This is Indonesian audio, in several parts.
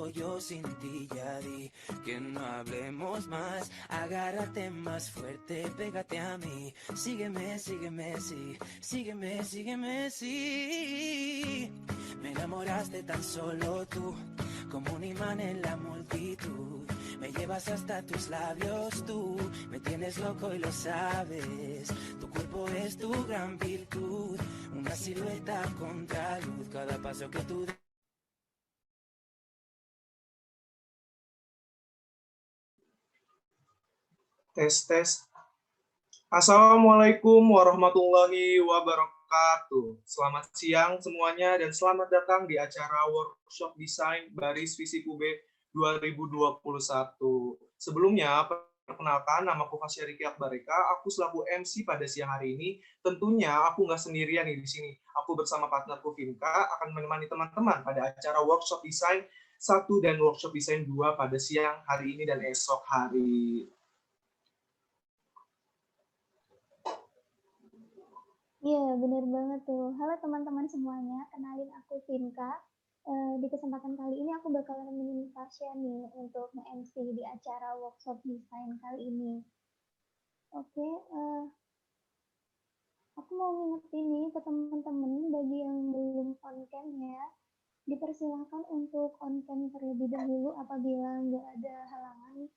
hago yo sin ti? Ya di que no hablemos más. Agárrate más fuerte, pégate a mí. Sígueme, sígueme, sí. Sígueme, sígueme, sí. Me enamoraste tan solo tú, como un imán en la multitud. Me llevas hasta tus labios tú, me tienes loco y lo sabes. Tu cuerpo es tu gran virtud, una silueta contra luz. Cada paso que tú das. Tes, tes. Assalamualaikum warahmatullahi wabarakatuh. Selamat siang semuanya dan selamat datang di acara workshop desain Baris Visi UB 2021. Sebelumnya, perkenalkan, namaku Fasya Riki Akbareka. Aku selaku MC pada siang hari ini. Tentunya aku nggak sendirian nih di sini. Aku bersama partnerku Vinka akan menemani teman-teman pada acara workshop desain 1 dan workshop desain 2 pada siang hari ini dan esok hari. Iya, benar banget tuh. Halo teman-teman semuanya, kenalin aku Vinka. Di kesempatan kali ini aku bakal nemenin Fasya nih untuk nge-MC di acara workshop desain kali ini. Oke, aku mau ngingetin nih ke teman-teman bagi yang belum on cam ya, dipersilahkan untuk on cam terlebih dahulu apabila nggak ada halangan.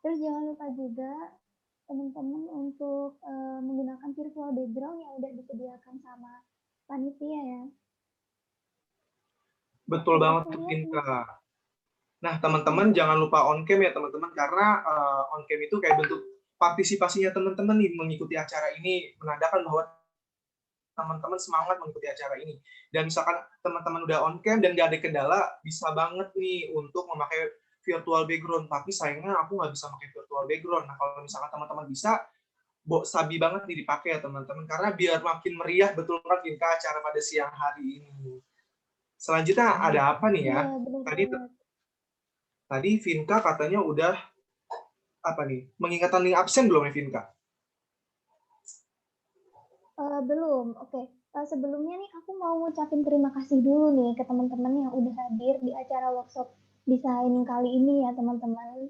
Terus jangan lupa juga teman-teman untuk menggunakan virtual background yang udah disediakan sama panitia ya. Betul banget, Vinka. Nah, teman-teman jangan lupa on cam ya teman-teman, karena on cam itu kayak bentuk partisipasinya teman-teman nih mengikuti acara ini, menandakan bahwa teman-teman semangat mengikuti acara ini. Dan misalkan teman-teman udah on cam dan nggak ada kendala, bisa banget nih untuk memakai virtual background. Tapi sayangnya aku nggak bisa pakai virtual background. Nah, kalau misalkan teman-teman bisa, sabi banget nih dipakai ya teman-teman, karena biar makin meriah betul kan Vinka acara pada siang hari ini. Selanjutnya ada apa nih ya? Tadi Vinka katanya udah apa nih? Mengingatkan link absen belum ya Vinka? Belum. Oke. Sebelumnya nih aku mau ngucapin terima kasih dulu nih ke teman-teman yang udah hadir di acara workshop desain kali ini ya teman-teman.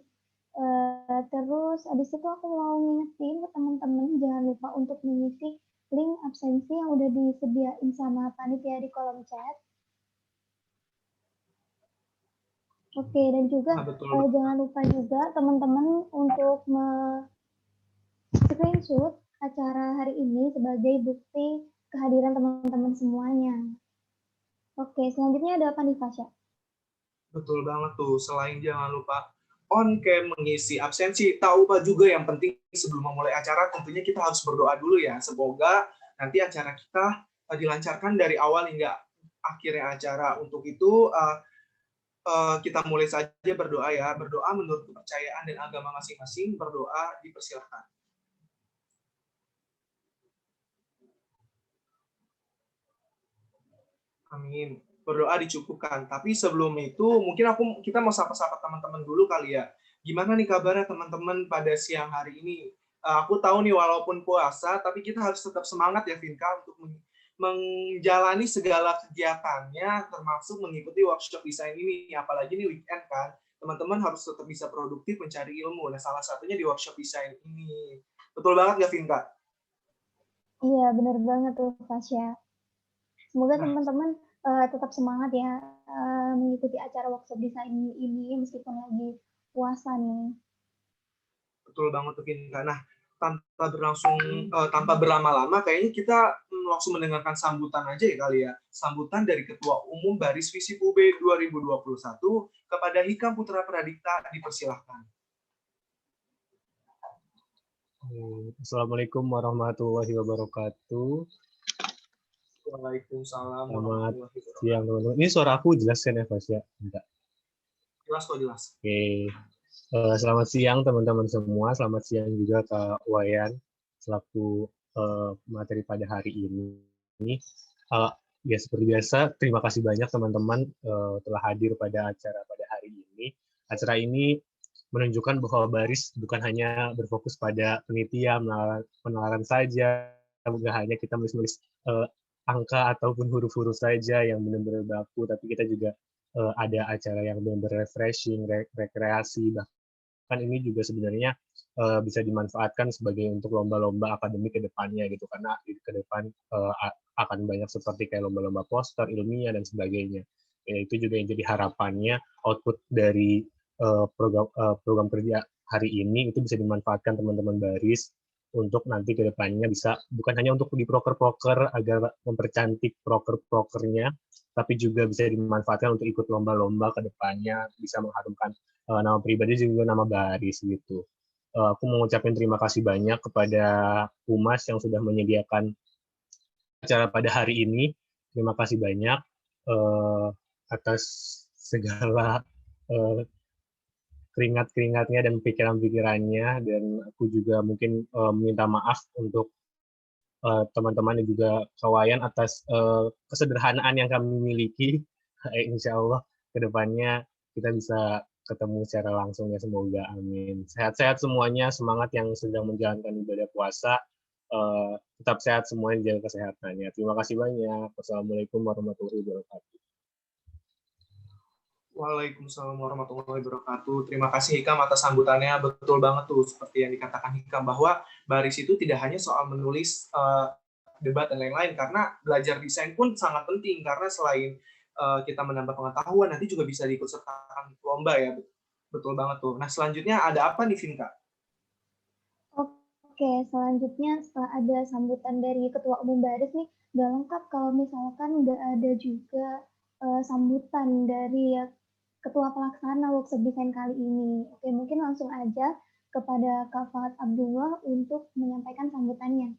Terus abis itu aku mau ngingetin ke teman-teman jangan lupa untuk mengisi link absensi yang udah disediain sama panitia di kolom chat. Oke, dan juga jangan lupa juga teman-teman untuk screenshot acara hari ini sebagai bukti kehadiran teman-teman semuanya. Oke, selanjutnya ada apa nih, Fasya? Betul banget tuh, selain jangan lupa on cam mengisi absensi, tak lupa juga yang penting sebelum memulai acara tentunya kita harus berdoa dulu ya. Semoga nanti acara kita dilancarkan dari awal hingga akhirnya acara. Untuk itu kita mulai saja berdoa ya. Berdoa menurut kepercayaan dan agama masing-masing, berdoa dipersilahkan. Amin. Berdoa dicukupkan. Tapi sebelum itu mungkin kita mau sapa-sapa teman-teman dulu kali ya. Gimana nih kabarnya teman-teman pada siang hari ini? Aku tahu nih walaupun puasa, tapi kita harus tetap semangat ya Vinka untuk menjalani segala kegiatannya, termasuk mengikuti workshop desain ini. Apalagi ini weekend kan, teman-teman harus tetap bisa produktif mencari ilmu. Nah, salah satunya di workshop desain ini. Betul banget nggak Vinka? Iya, benar banget tuh Fasya. Semoga teman-teman tetap semangat ya mengikuti acara workshop desain ini meskipun lagi puasa nih. Betul banget tuh Vinka. Nah, tanpa berlama-lama, kayaknya kita langsung mendengarkan sambutan aja ya kali ya. Sambutan dari Ketua Umum Baris Visi UB 2021 kepada Hikam Putra Pradikta, dipersilahkan. Assalamualaikum warahmatullahi wabarakatuh. Waalaikumsalam. Selamat siang teman-teman. Ini suara aku jelas kan ya, Fasya? Enggak. Jelas kok, jelas. Oke. Selamat siang teman-teman semua. Selamat siang juga Kak Wayan selaku materi pada hari ini. Ya seperti biasa, terima kasih banyak teman-teman telah hadir pada acara pada hari ini. Acara ini menunjukkan bahwa Baris bukan hanya berfokus pada penelitian, penalaran saja, bukan hanya kita menulis angka ataupun huruf-huruf saja yang benar-benar baku, tapi kita juga ada acara yang benar-benar refreshing, rekreasi, bahkan ini juga sebenarnya bisa dimanfaatkan sebagai untuk lomba-lomba akademik ke depannya gitu, karena ke depan akan banyak seperti kayak lomba-lomba poster, ilmiah, dan sebagainya. Ya, itu juga yang jadi harapannya output dari program kerja hari ini itu bisa dimanfaatkan teman-teman baris untuk nanti ke depannya bisa bukan hanya untuk di proker-proker agar mempercantik proker-prokernya, tapi juga bisa dimanfaatkan untuk ikut lomba-lomba ke depannya, bisa mengharumkan nama pribadi juga nama baris gitu. Aku mau ngucapin terima kasih banyak kepada Humas yang sudah menyediakan acara pada hari ini. Terima kasih banyak atas segala keringat-keringatnya dan pikiran-pikirannya, dan aku juga mungkin minta maaf untuk teman-teman dan juga kawayan atas kesederhanaan yang kami miliki. Insya Allah ke depannya kita bisa ketemu secara langsung ya, semoga, amin. Sehat-sehat semuanya, semangat yang sedang menjalankan ibadah puasa, tetap sehat semuanya, jaga kesehatannya. Terima kasih banyak. Wassalamualaikum warahmatullahi wabarakatuh. Waalaikumsalam warahmatullahi wabarakatuh. Terima kasih Hikam atas sambutannya. Betul banget tuh seperti yang dikatakan Hikam bahwa baris itu tidak hanya soal menulis debat dan lain-lain, karena belajar desain pun sangat penting karena selain kita menambah pengetahuan nanti juga bisa diikutsertakan lomba ya. Betul banget tuh. Nah, selanjutnya ada apa nih Vinka? Oke, selanjutnya setelah ada sambutan dari Ketua Umum Baris nih, nggak lengkap kalau misalkan nggak ada juga sambutan dari Ketua Pelaksana Workshop Desain kali ini. Oke, mungkin langsung aja kepada Kak Fahad Abdullah untuk menyampaikan sambutannya.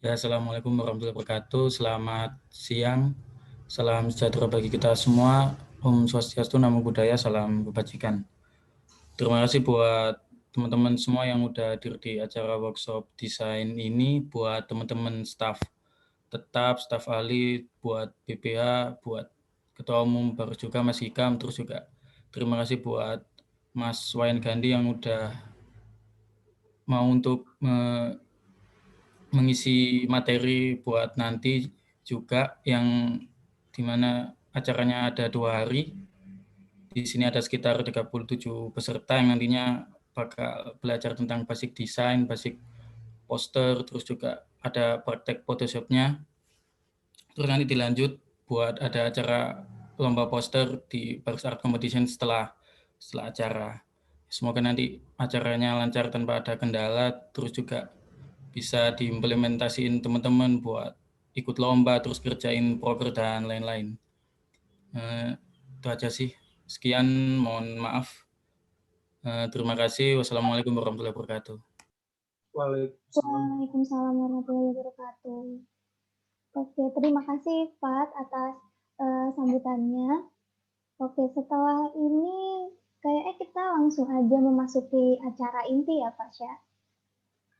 Ya, Assalamualaikum warahmatullahi wabarakatuh. Selamat siang. Salam sejahtera bagi kita semua. Om Swastiastu, Namo Buddhaya, salam kebajikan. Terima kasih buat teman-teman semua yang udah hadir di acara workshop desain ini, buat teman-teman staf tetap, staf ahli, buat BPH, buat Ketua Umum baru juga Mas Hikam, terus juga terima kasih buat Mas Wayan Gandhi yang udah mau untuk mengisi materi buat nanti juga, yang dimana acaranya ada 2 hari. Di sini ada sekitar 37 peserta yang nantinya bakal belajar tentang basic design, basic poster, terus juga ada praktek Photoshop-nya. Terus nanti dilanjut buat ada acara lomba poster di Baris Art Competition setelah acara. Semoga nanti acaranya lancar tanpa ada kendala, terus juga bisa diimplementasiin teman-teman buat ikut lomba, terus kerjain proker dan lain-lain. Itu aja sih. Sekian, mohon maaf. Terima kasih. Wassalamualaikum warahmatullahi wabarakatuh. Waalaikumsalam warahmatullahi wabarakatuh. Oke, terima kasih Fat atas sambutannya. Oke, setelah ini kayaknya kita langsung aja memasuki acara inti ya, Pak Syah.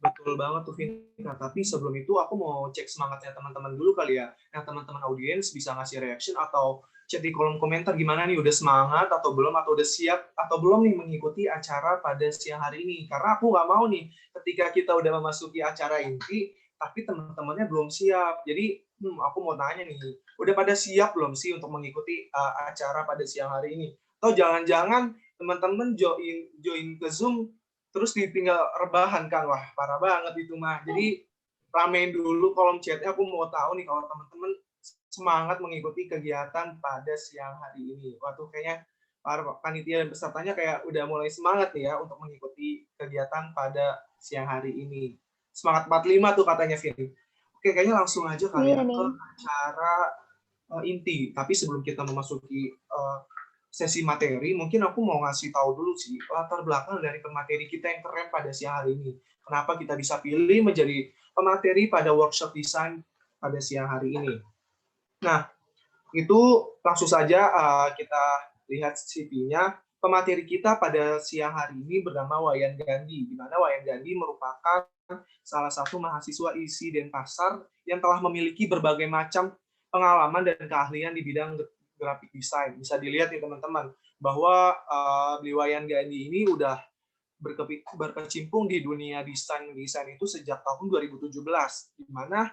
Betul banget tuh, Vinka. Tapi sebelum itu aku mau cek semangatnya teman-teman dulu kali ya. Nah, teman-teman audiens bisa ngasih reaction atau chat di kolom komentar gimana nih, udah semangat atau belum, atau udah siap atau belum nih mengikuti acara pada siang hari ini. Karena aku nggak mau nih ketika kita udah memasuki acara inti, tapi teman-temannya belum siap. Jadi aku mau tanya nih, udah pada siap belum sih untuk mengikuti acara pada siang hari ini? Atau jangan-jangan teman-teman join ke Zoom terus ditinggal rebahan kan? Wah, parah banget itu mah. Jadi ramein dulu kolom chatnya, aku mau tahu nih kalau teman-teman semangat mengikuti kegiatan pada siang hari ini. Waduh, kayaknya para panitia dan pesertanya kayak udah mulai semangat nih ya untuk mengikuti kegiatan pada siang hari ini. Semangat 45 tuh katanya, Vin. Oke, kayaknya langsung aja kali ya ke acara inti. Tapi sebelum kita memasuki sesi materi, mungkin aku mau ngasih tahu dulu sih latar belakang dari pemateri kita yang keren pada siang hari ini. Kenapa kita bisa pilih menjadi pemateri pada workshop desain pada siang hari ini. Nah, itu langsung saja kita lihat CV-nya. Pemateri kita pada siang hari ini bernama Wayan Gandhi, di mana Wayan Gandhi merupakan salah satu mahasiswa ISI Denpasar yang telah memiliki berbagai macam pengalaman dan keahlian di bidang graphic design. Bisa dilihat nih teman-teman bahwa Wayan Gandhi ini udah berkecimpung di dunia desain itu sejak tahun 2017, di mana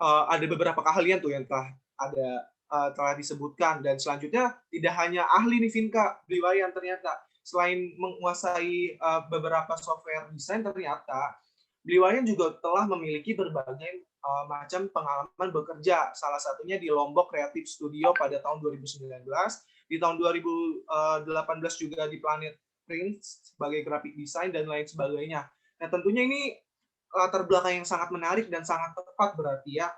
ada beberapa keahlian tuh yang telah ada telah disebutkan. Dan selanjutnya tidak hanya ahli nih Vinka, Bli Wayan ternyata selain menguasai beberapa software desain, ternyata Bli Wayan juga telah memiliki berbagai macam pengalaman bekerja. Salah satunya di Lombok Creative Studio pada tahun 2019, di tahun 2018 juga di Planet Print sebagai graphic design dan lain sebagainya. Nah, tentunya ini latar belakang yang sangat menarik dan sangat tepat berarti ya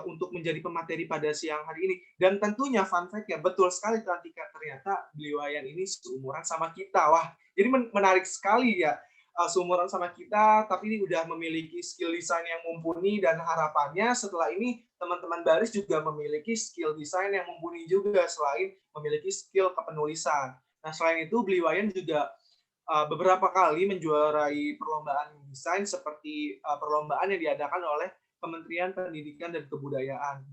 untuk menjadi pemateri pada siang hari ini. Dan tentunya fun fact ya, betul sekali ternyata Bli Wayan ini seumuran sama kita. Wah, jadi menarik sekali ya, seumuran sama kita, tapi ini udah memiliki skill desain yang mumpuni, dan harapannya setelah ini teman-teman baris juga memiliki skill desain yang mumpuni juga selain memiliki skill kepenulisan. Nah, selain itu Bli Wayan juga beberapa kali menjuarai perlombaan desain seperti perlombaan yang diadakan oleh Kementerian Pendidikan dan Kebudayaan,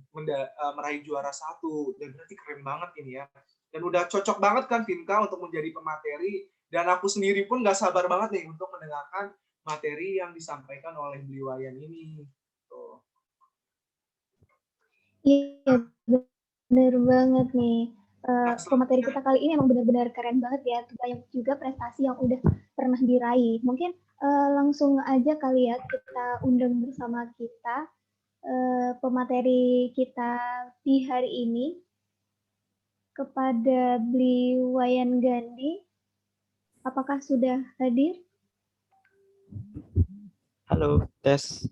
meraih juara 1. Dan berarti keren banget ini ya. Dan udah cocok banget kan Vinka untuk menjadi pemateri, dan aku sendiri pun nggak sabar banget nih untuk mendengarkan materi yang disampaikan oleh Bli Wayan ini. Iya, benar banget nih. Pemateri kita kali ini emang benar-benar keren banget ya. Banyak juga prestasi yang udah pernah diraih. Mungkin langsung aja kali ya kita undang bersama kita pemateri kita di hari ini kepada Bli Wayan Gandhi. Apakah sudah hadir? Halo, tes.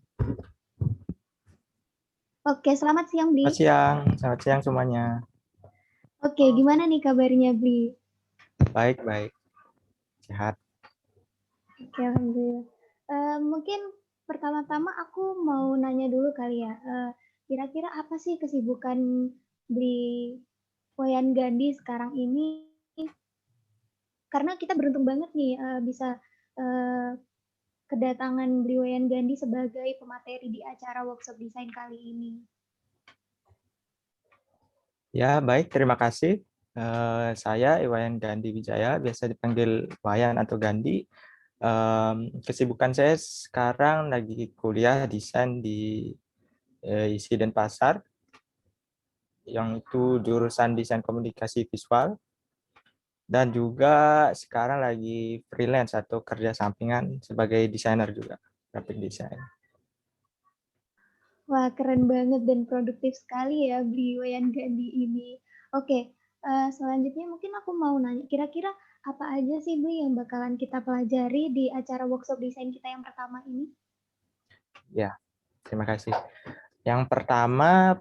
Oke, selamat siang Bli. Selamat siang semuanya. Oke, gimana nih kabarnya Bli? Baik, sehat. Oke, alhamdulillah. Mungkin pertama-tama aku mau nanya dulu kali ya. Kira-kira apa sih kesibukan Bli Wayan Gandhi sekarang ini? Karena kita beruntung banget nih bisa kedatangan Bli Wayan Gandhi sebagai pemateri di acara workshop desain kali ini. Ya, baik. Terima kasih. Saya Iwayan Gandhi Wijaya, biasa dipanggil Wayan atau Gandhi. Kesibukan saya sekarang lagi kuliah desain di ISI Denpasar, yang itu jurusan desain komunikasi visual. Dan juga sekarang lagi freelance atau kerja sampingan sebagai desainer juga, graphic design. Wah, keren banget dan produktif sekali ya Bli Wayan Gandhi ini. Oke, selanjutnya mungkin aku mau nanya, kira-kira apa aja sih Bli yang bakalan kita pelajari di acara workshop desain kita yang pertama ini? Ya, terima kasih. Yang pertama,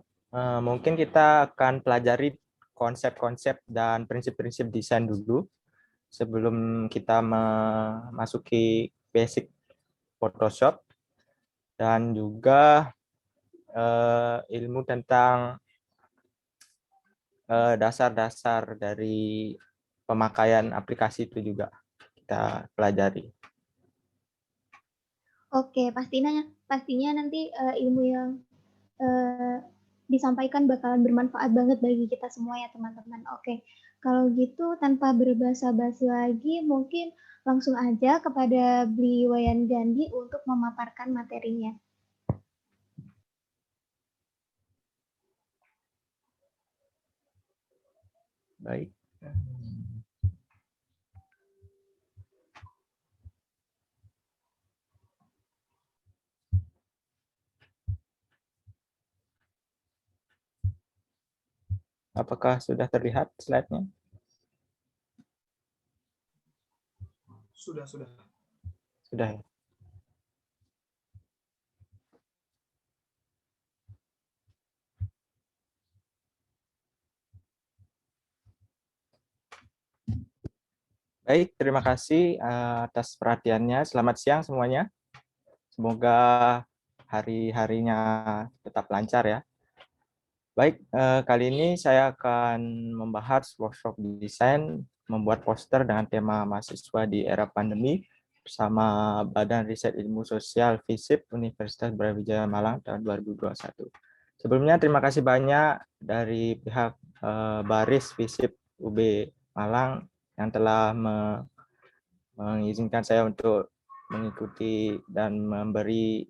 mungkin kita akan pelajari konsep-konsep dan prinsip-prinsip desain dulu sebelum kita memasuki basic Photoshop, dan juga ilmu tentang dasar-dasar dari pemakaian aplikasi itu juga kita pelajari. Oke, pastinya nanti ilmu yang disampaikan bakalan bermanfaat banget bagi kita semua ya teman-teman. Oke, kalau gitu tanpa berbasa-basi lagi, mungkin langsung aja kepada Bli Wayan Gandhi untuk memaparkan materinya. Baik. Apakah sudah terlihat slide-nya? Sudah. Sudah ya. Baik, terima kasih atas perhatiannya. Selamat siang semuanya. Semoga hari-harinya tetap lancar ya. Baik, kali ini saya akan membahas workshop desain membuat poster dengan tema mahasiswa di era pandemi bersama Badan Riset Ilmu Sosial FISIP Universitas Brawijaya Malang tahun 2021. Sebelumnya terima kasih banyak dari pihak Baris FISIP UB Malang yang telah mengizinkan saya untuk mengikuti dan memberi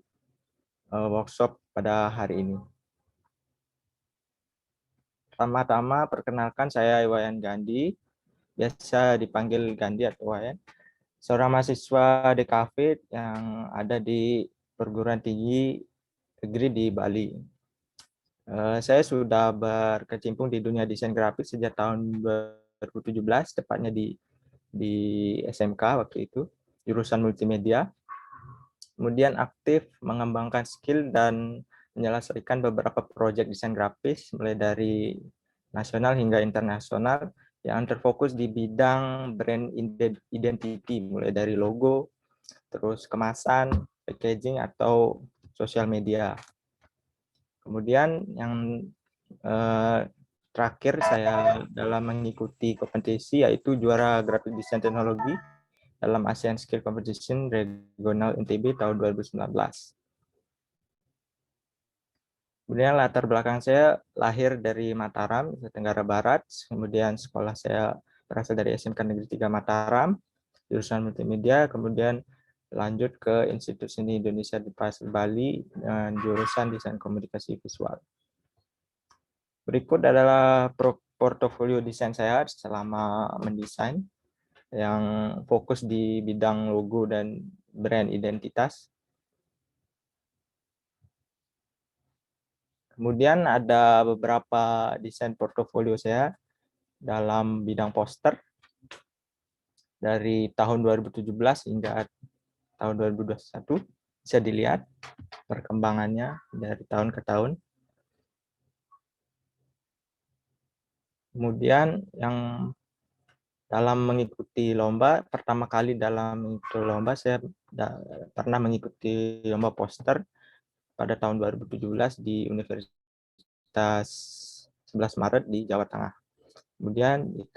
workshop pada hari ini. Pertama-tama perkenalkan saya Iwayan Gandhi, biasa dipanggil Gandhi atau Wayan, seorang mahasiswa DKV yang ada di perguruan tinggi negeri di Bali. Saya sudah berkecimpung di dunia desain grafis sejak tahun 2017, tepatnya di SMK waktu itu, jurusan multimedia. Kemudian aktif mengembangkan skill dan menyelesaikan beberapa proyek desain grafis, mulai dari nasional hingga internasional, yang terfokus di bidang brand identity, mulai dari logo, terus kemasan, packaging, atau sosial media. Kemudian yang terakhir saya dalam mengikuti kompetisi yaitu juara graphic design teknologi dalam ASEAN Skill Competition Regional NTB tahun 2019. Kemudian latar belakang saya lahir dari Mataram, Nusa Tenggara Barat. Kemudian sekolah saya berasal dari SMK Negeri 3 Mataram, jurusan multimedia. Kemudian lanjut ke Institut Seni Indonesia di Pasir Bali dengan jurusan desain komunikasi visual. Berikut adalah portofolio desain saya selama mendesain, yang fokus di bidang logo dan brand identitas. Kemudian ada beberapa desain portofolio saya dalam bidang poster dari tahun 2017 hingga tahun 2021. Bisa dilihat perkembangannya dari tahun ke tahun. Kemudian yang dalam mengikuti lomba, pertama kali dalam mengikuti lomba saya pernah mengikuti lomba poster pada tahun 2017 di Universitas 11 Maret di Jawa Tengah. Kemudian di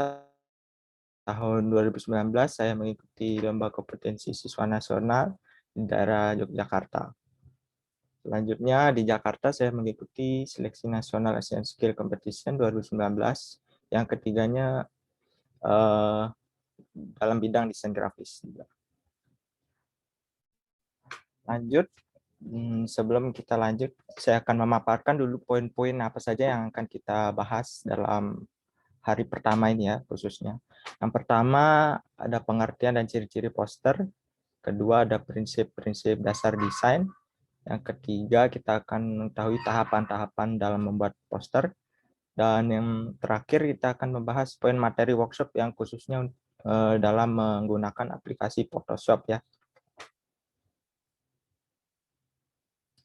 tahun 2019 saya mengikuti lomba kompetensi siswa nasional di daerah Yogyakarta. Selanjutnya di Jakarta saya mengikuti seleksi nasional ASEAN Skill Competition 2019. Yang ketiganya dalam bidang desain grafis. Lanjut, sebelum kita lanjut, saya akan memaparkan dulu poin-poin apa saja yang akan kita bahas dalam hari pertama ini ya, khususnya. Yang pertama ada pengertian dan ciri-ciri poster. Kedua ada prinsip-prinsip dasar desain. Yang ketiga kita akan mengetahui tahapan-tahapan dalam membuat poster. Dan yang terakhir kita akan membahas poin materi workshop yang khususnya dalam menggunakan aplikasi Photoshop ya.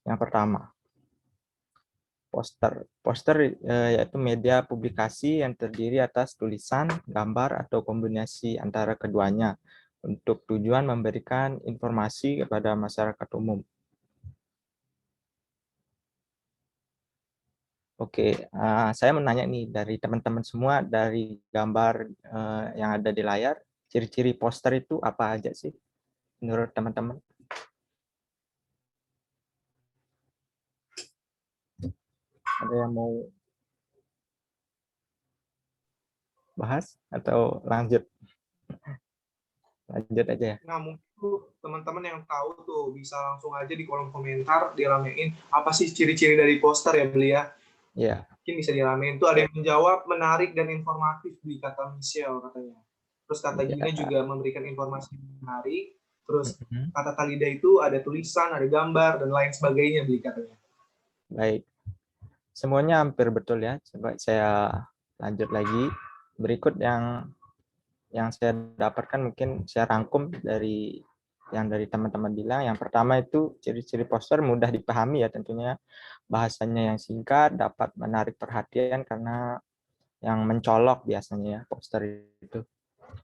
Yang pertama, poster. Poster yaitu media publikasi yang terdiri atas tulisan, gambar, atau kombinasi antara keduanya untuk tujuan memberikan informasi kepada masyarakat umum. Oke, saya menanya nih dari teman-teman semua, dari gambar yang ada di layar, ciri-ciri poster itu apa aja sih menurut teman-teman? Ada yang mau bahas atau lanjut? Lanjut aja ya. Nah, mungkin teman-teman yang tahu tuh bisa langsung aja di kolom komentar diramein apa sih ciri-ciri dari poster ya Beli ya. Iya. Mungkin bisa diramein tuh, ada yang menjawab menarik dan informatif di kata Michelle katanya. Terus kata Gina juga memberikan informasi menarik. Terus kata Talida itu ada tulisan, ada gambar dan lain sebagainya Beli katanya. Baik. Semuanya hampir betul ya. Coba saya lanjut lagi. Berikut yang saya dapatkan mungkin saya rangkum dari yang dari teman-teman bilang. Yang pertama itu ciri-ciri poster mudah dipahami ya tentunya. Bahasanya yang singkat, dapat menarik perhatian karena yang mencolok biasanya ya poster itu.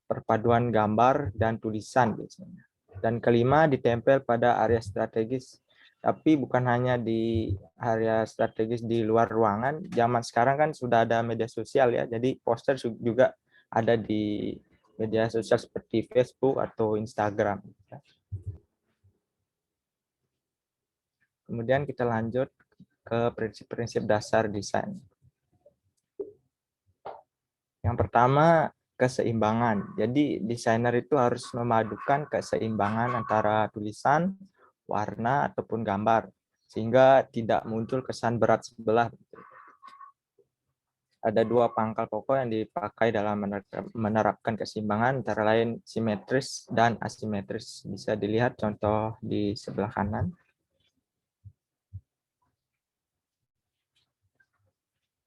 Perpaduan gambar dan tulisan biasanya. Dan kelima ditempel pada area strategis. Tapi bukan hanya di area strategis di luar ruangan. Zaman sekarang kan sudah ada media sosial ya. Jadi poster juga ada di media sosial seperti Facebook atau Instagram. Kemudian kita lanjut ke prinsip-prinsip dasar desain. Yang pertama, keseimbangan. Jadi desainer itu harus memadukan keseimbangan antara tulisan, warna, ataupun gambar, sehingga tidak muncul kesan berat sebelah. ada dua pangkal pokok yang dipakai dalam menerapkan keseimbangan, antara lain simetris dan asimetris. Bisa dilihat contoh di sebelah kanan.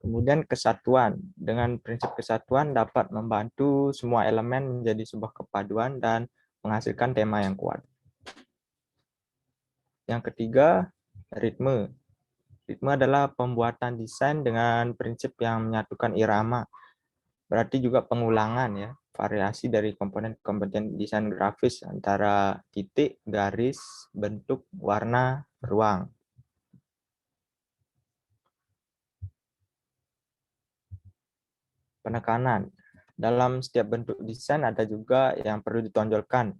Kemudian kesatuan. Dengan prinsip kesatuan dapat membantu semua elemen menjadi sebuah kepaduan dan menghasilkan tema yang kuat. Yang ketiga, ritme. Ritme adalah pembuatan desain dengan prinsip yang menyatukan irama. Berarti juga pengulangan ya, variasi dari komponen-komponen desain grafis antara titik, garis, bentuk, warna, ruang. Penekanan. Dalam setiap bentuk desain ada juga yang perlu ditonjolkan.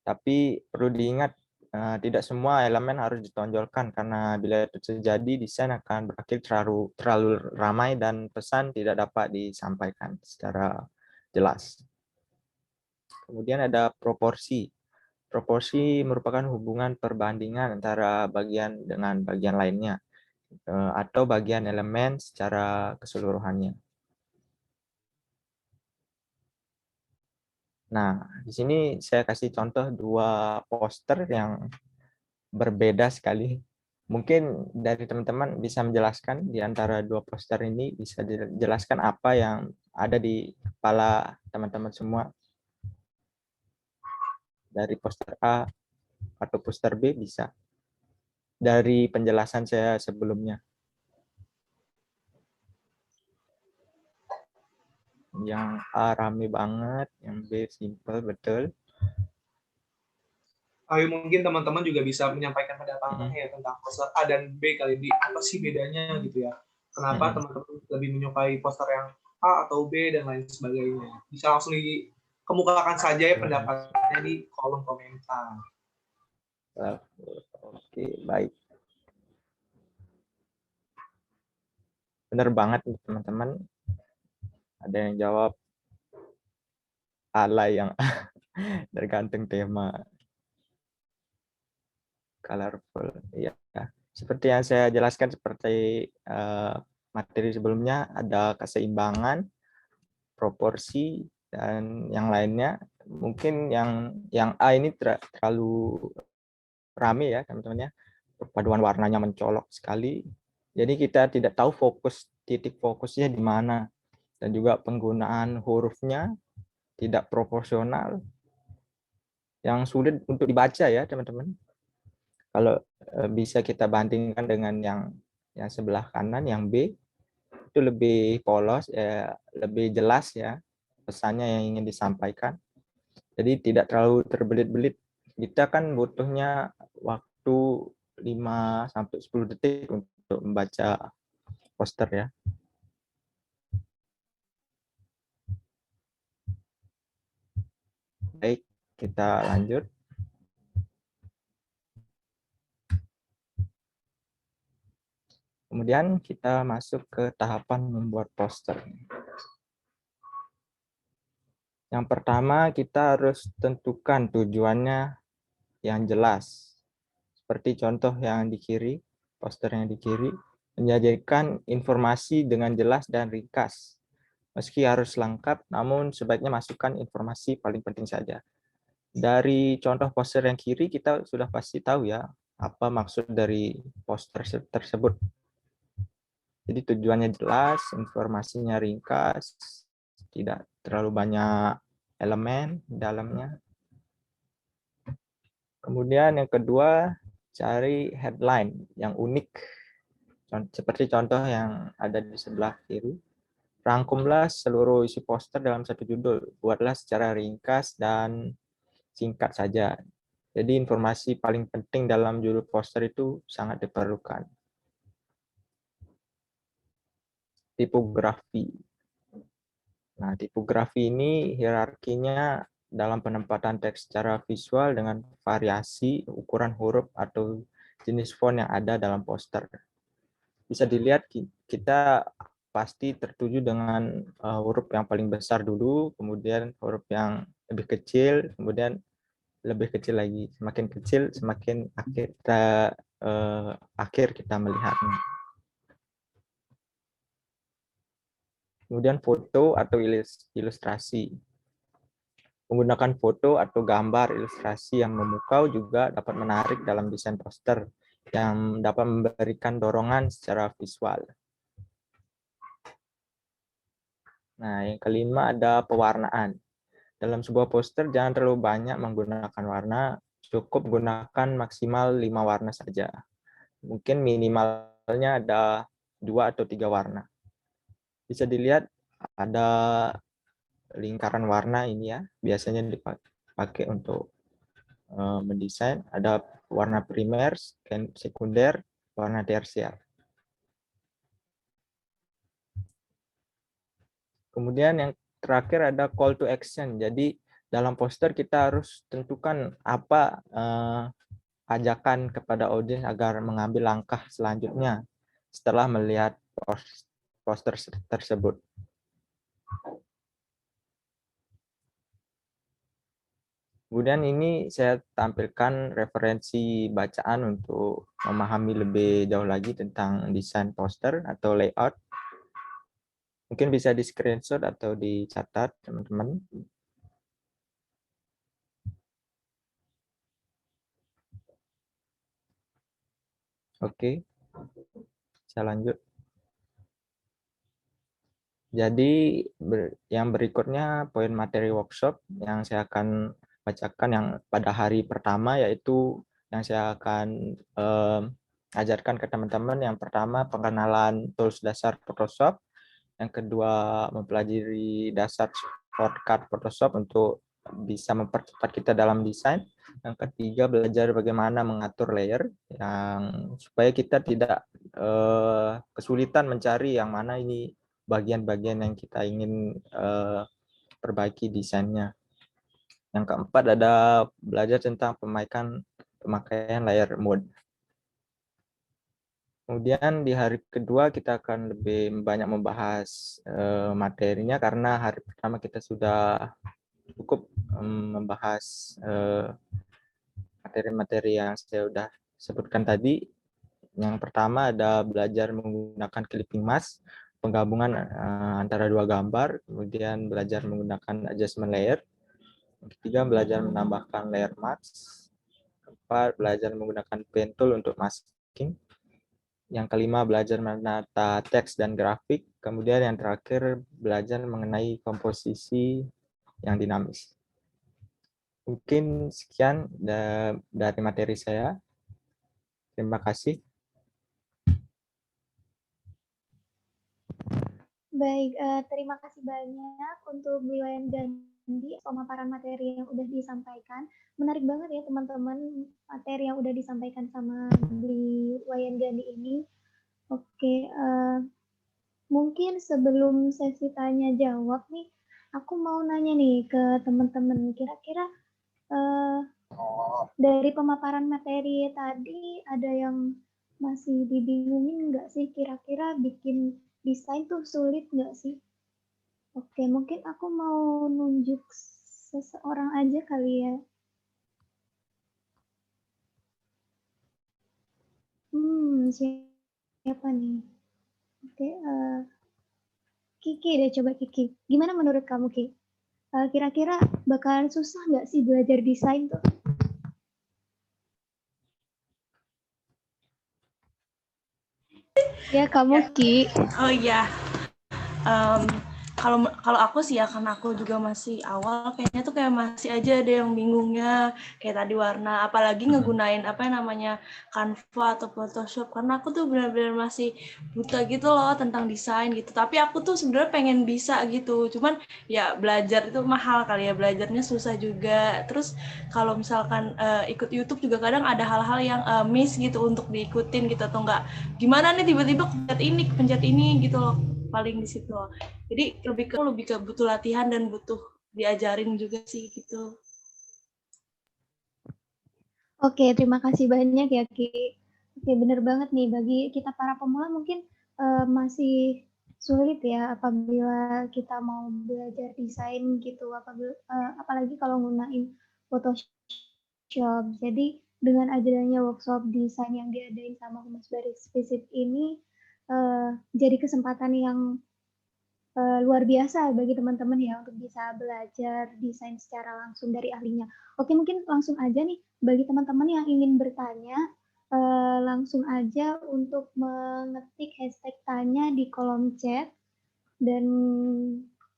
Tapi perlu diingat, tidak semua elemen harus ditonjolkan, karena bila itu terjadi, desain akan berakhir terlalu ramai dan pesan tidak dapat disampaikan secara jelas. Kemudian ada proporsi. Proporsi merupakan hubungan perbandingan antara bagian dengan bagian lainnya, atau bagian elemen secara keseluruhannya. Nah, di sini saya kasih contoh dua poster yang berbeda sekali. Mungkin dari teman-teman bisa menjelaskan di antara dua poster ini, bisa dijelaskan apa yang ada di kepala teman-teman semua. Dari poster A atau poster B bisa. Dari penjelasan saya sebelumnya. Yang A rame banget, yang B simple, betul. Ayo mungkin teman-teman juga bisa menyampaikan pendapatnya ya tentang poster A dan B kali ini. Apa sih bedanya gitu ya? Kenapa teman-teman lebih menyukai poster yang A atau B dan lain sebagainya? Bisa langsung dikemukakan saja ya pendapatnya di kolom komentar. Oke, baik. Benar banget teman-teman. Ada yang jawab alay, yang tergantung tema. Colorful, ya. Seperti yang saya jelaskan, seperti materi sebelumnya, ada keseimbangan, proporsi, dan yang lainnya. Mungkin yang A ini terlalu rame ya teman-teman ya. Perpaduan warnanya mencolok sekali. Jadi kita tidak tahu titik fokusnya di mana. Dan juga penggunaan hurufnya tidak proporsional, yang sulit untuk dibaca ya teman-teman. Kalau bisa kita bandingkan dengan yang sebelah kanan, yang B, itu lebih polos, lebih jelas ya pesannya yang ingin disampaikan. Jadi tidak terlalu terbelit-belit. Kita kan butuhnya waktu 5-10 detik untuk membaca poster ya. Baik, kita lanjut. Kemudian kita masuk ke tahapan membuat poster. Yang pertama, kita harus tentukan tujuannya yang jelas. Seperti contoh yang di kiri, poster yang di kiri, menyajikan informasi dengan jelas dan ringkas. Meski harus lengkap, namun sebaiknya masukkan informasi paling penting saja. Dari contoh poster yang kiri, kita sudah pasti tahu ya, apa maksud dari poster tersebut. Jadi tujuannya jelas, informasinya ringkas, tidak terlalu banyak elemen di dalamnya. Kemudian yang kedua, cari headline yang unik. Seperti contoh yang ada di sebelah kiri. Rangkumlah seluruh isi poster dalam satu judul. Buatlah secara ringkas dan singkat saja. Jadi informasi paling penting dalam judul poster itu sangat diperlukan. Tipografi. Nah, tipografi ini hierarkinya dalam penempatan teks secara visual dengan variasi ukuran huruf atau jenis font yang ada dalam poster. Bisa dilihat kita pasti tertuju dengan huruf yang paling besar dulu, kemudian huruf yang lebih kecil, kemudian lebih kecil lagi. Semakin kecil, semakin akhir kita melihatnya. Kemudian foto atau ilustrasi. Menggunakan foto atau gambar ilustrasi yang memukau juga dapat menarik dalam desain poster yang dapat memberikan dorongan secara visual. Nah, yang kelima ada pewarnaan. Dalam sebuah poster jangan terlalu banyak menggunakan warna, cukup gunakan maksimal 5 warna saja. Mungkin minimalnya ada 2 atau 3 warna. Bisa dilihat ada lingkaran warna ini ya, biasanya dipakai untuk mendesain. Ada warna primer, sekunder, warna tersier. Kemudian yang terakhir ada call to action. Jadi dalam poster kita harus tentukan apa ajakan kepada audiens agar mengambil langkah selanjutnya setelah melihat poster tersebut. Kemudian ini saya tampilkan referensi bacaan untuk memahami lebih jauh lagi tentang desain poster atau layout. Mungkin bisa di screenshot atau dicatat, teman-teman. Oke, saya lanjut. Jadi yang berikutnya poin materi workshop yang saya akan bacakan yang pada hari pertama, yaitu yang saya akan ajarkan ke teman-teman. Yang pertama pengenalan tools dasar Photoshop, yang kedua mempelajari dasar shortcut Photoshop untuk bisa mempercepat kita dalam desain, yang ketiga belajar bagaimana mengatur layer yang supaya kita tidak kesulitan mencari yang mana ini bagian-bagian yang kita ingin perbaiki desainnya. Yang keempat ada belajar tentang pemakaian layer mode. Kemudian di hari kedua kita akan lebih banyak membahas materinya karena hari pertama kita sudah cukup membahas materi-materi yang saya sudah sebutkan tadi. Yang pertama ada belajar menggunakan clipping mask, penggabungan antara dua gambar, kemudian belajar menggunakan adjustment layer. Yang ketiga belajar menambahkan layer mask. Keempat belajar menggunakan pen tool untuk masking. Yang kelima belajar menata teks dan grafik. Kemudian yang terakhir belajar mengenai komposisi yang dinamis. Mungkin sekian dari materi saya. Terima kasih. Baik, terima kasih banyak untuk Bli Wayan Gandhi pemaparan materi yang udah disampaikan. Menarik banget ya teman-teman materi yang udah disampaikan sama Bli Wayan Gandhi ini. Oke, mungkin sebelum sesi tanya jawab nih, aku mau nanya nih ke teman-teman, kira-kira dari pemaparan materi tadi ada yang masih dibingungin nggak sih, kira-kira bikin desain tuh sulit nggak sih? Oke, mungkin aku mau nunjuk seseorang aja kali ya. Siapa nih? Oke, Kiki deh, coba Kiki. Gimana menurut kamu, Ki? Kira-kira bakalan susah nggak sih belajar desain tuh? Ya, kamu, Ki. Oh iya, kalau aku sih ya, karena aku juga masih awal, kayaknya tuh kayak masih aja ada yang bingungnya, kayak tadi warna, apalagi ngegunain apa yang namanya Canva atau Photoshop, karena aku tuh benar-benar masih buta gitu loh tentang desain gitu. Tapi aku tuh sebenarnya pengen bisa gitu, cuman ya belajar itu mahal kali ya, belajarnya susah juga. Terus kalau misalkan ikut YouTube juga kadang ada hal-hal yang miss gitu untuk diikutin gitu, atau enggak gimana nih tiba-tiba pencet ini gitu loh, paling di situ loh. Jadi lebih ke butuh latihan dan butuh diajarin juga sih gitu. Oke, terima kasih banyak ya Ki. Oke, bener banget nih bagi kita para pemula mungkin masih sulit ya apabila kita mau belajar desain gitu, apalagi kalau gunain Photoshop. Jadi dengan adanya workshop desain yang diadain sama Humas Baris Visip ini jadi kesempatan yang luar biasa bagi teman-teman ya untuk bisa belajar desain secara langsung dari ahlinya. Oke, mungkin langsung aja nih bagi teman-teman yang ingin bertanya, langsung aja untuk mengetik hashtag tanya di kolom chat, dan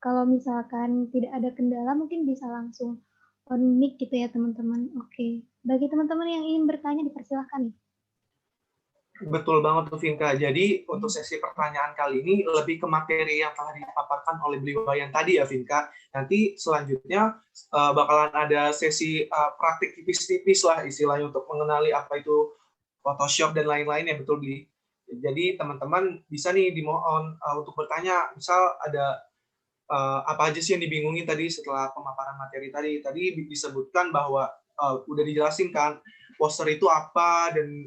kalau misalkan tidak ada kendala mungkin bisa langsung on mic gitu ya teman-teman. Oke, bagi teman-teman yang ingin bertanya dipersilahkan nih. Betul banget tuh Vinka. Jadi untuk sesi pertanyaan kali ini lebih ke materi yang telah dipaparkan oleh beliau yang tadi ya Vinka. Nanti selanjutnya bakalan ada sesi praktik tipis-tipis lah istilahnya untuk mengenali apa itu Photoshop dan lain-lain ya, betul Bli. Jadi teman-teman bisa nih dimohon untuk bertanya, misal ada apa aja sih yang dibingungin tadi setelah pemaparan materi tadi. Tadi disebutkan bahwa udah dijelasin kan poster itu apa dan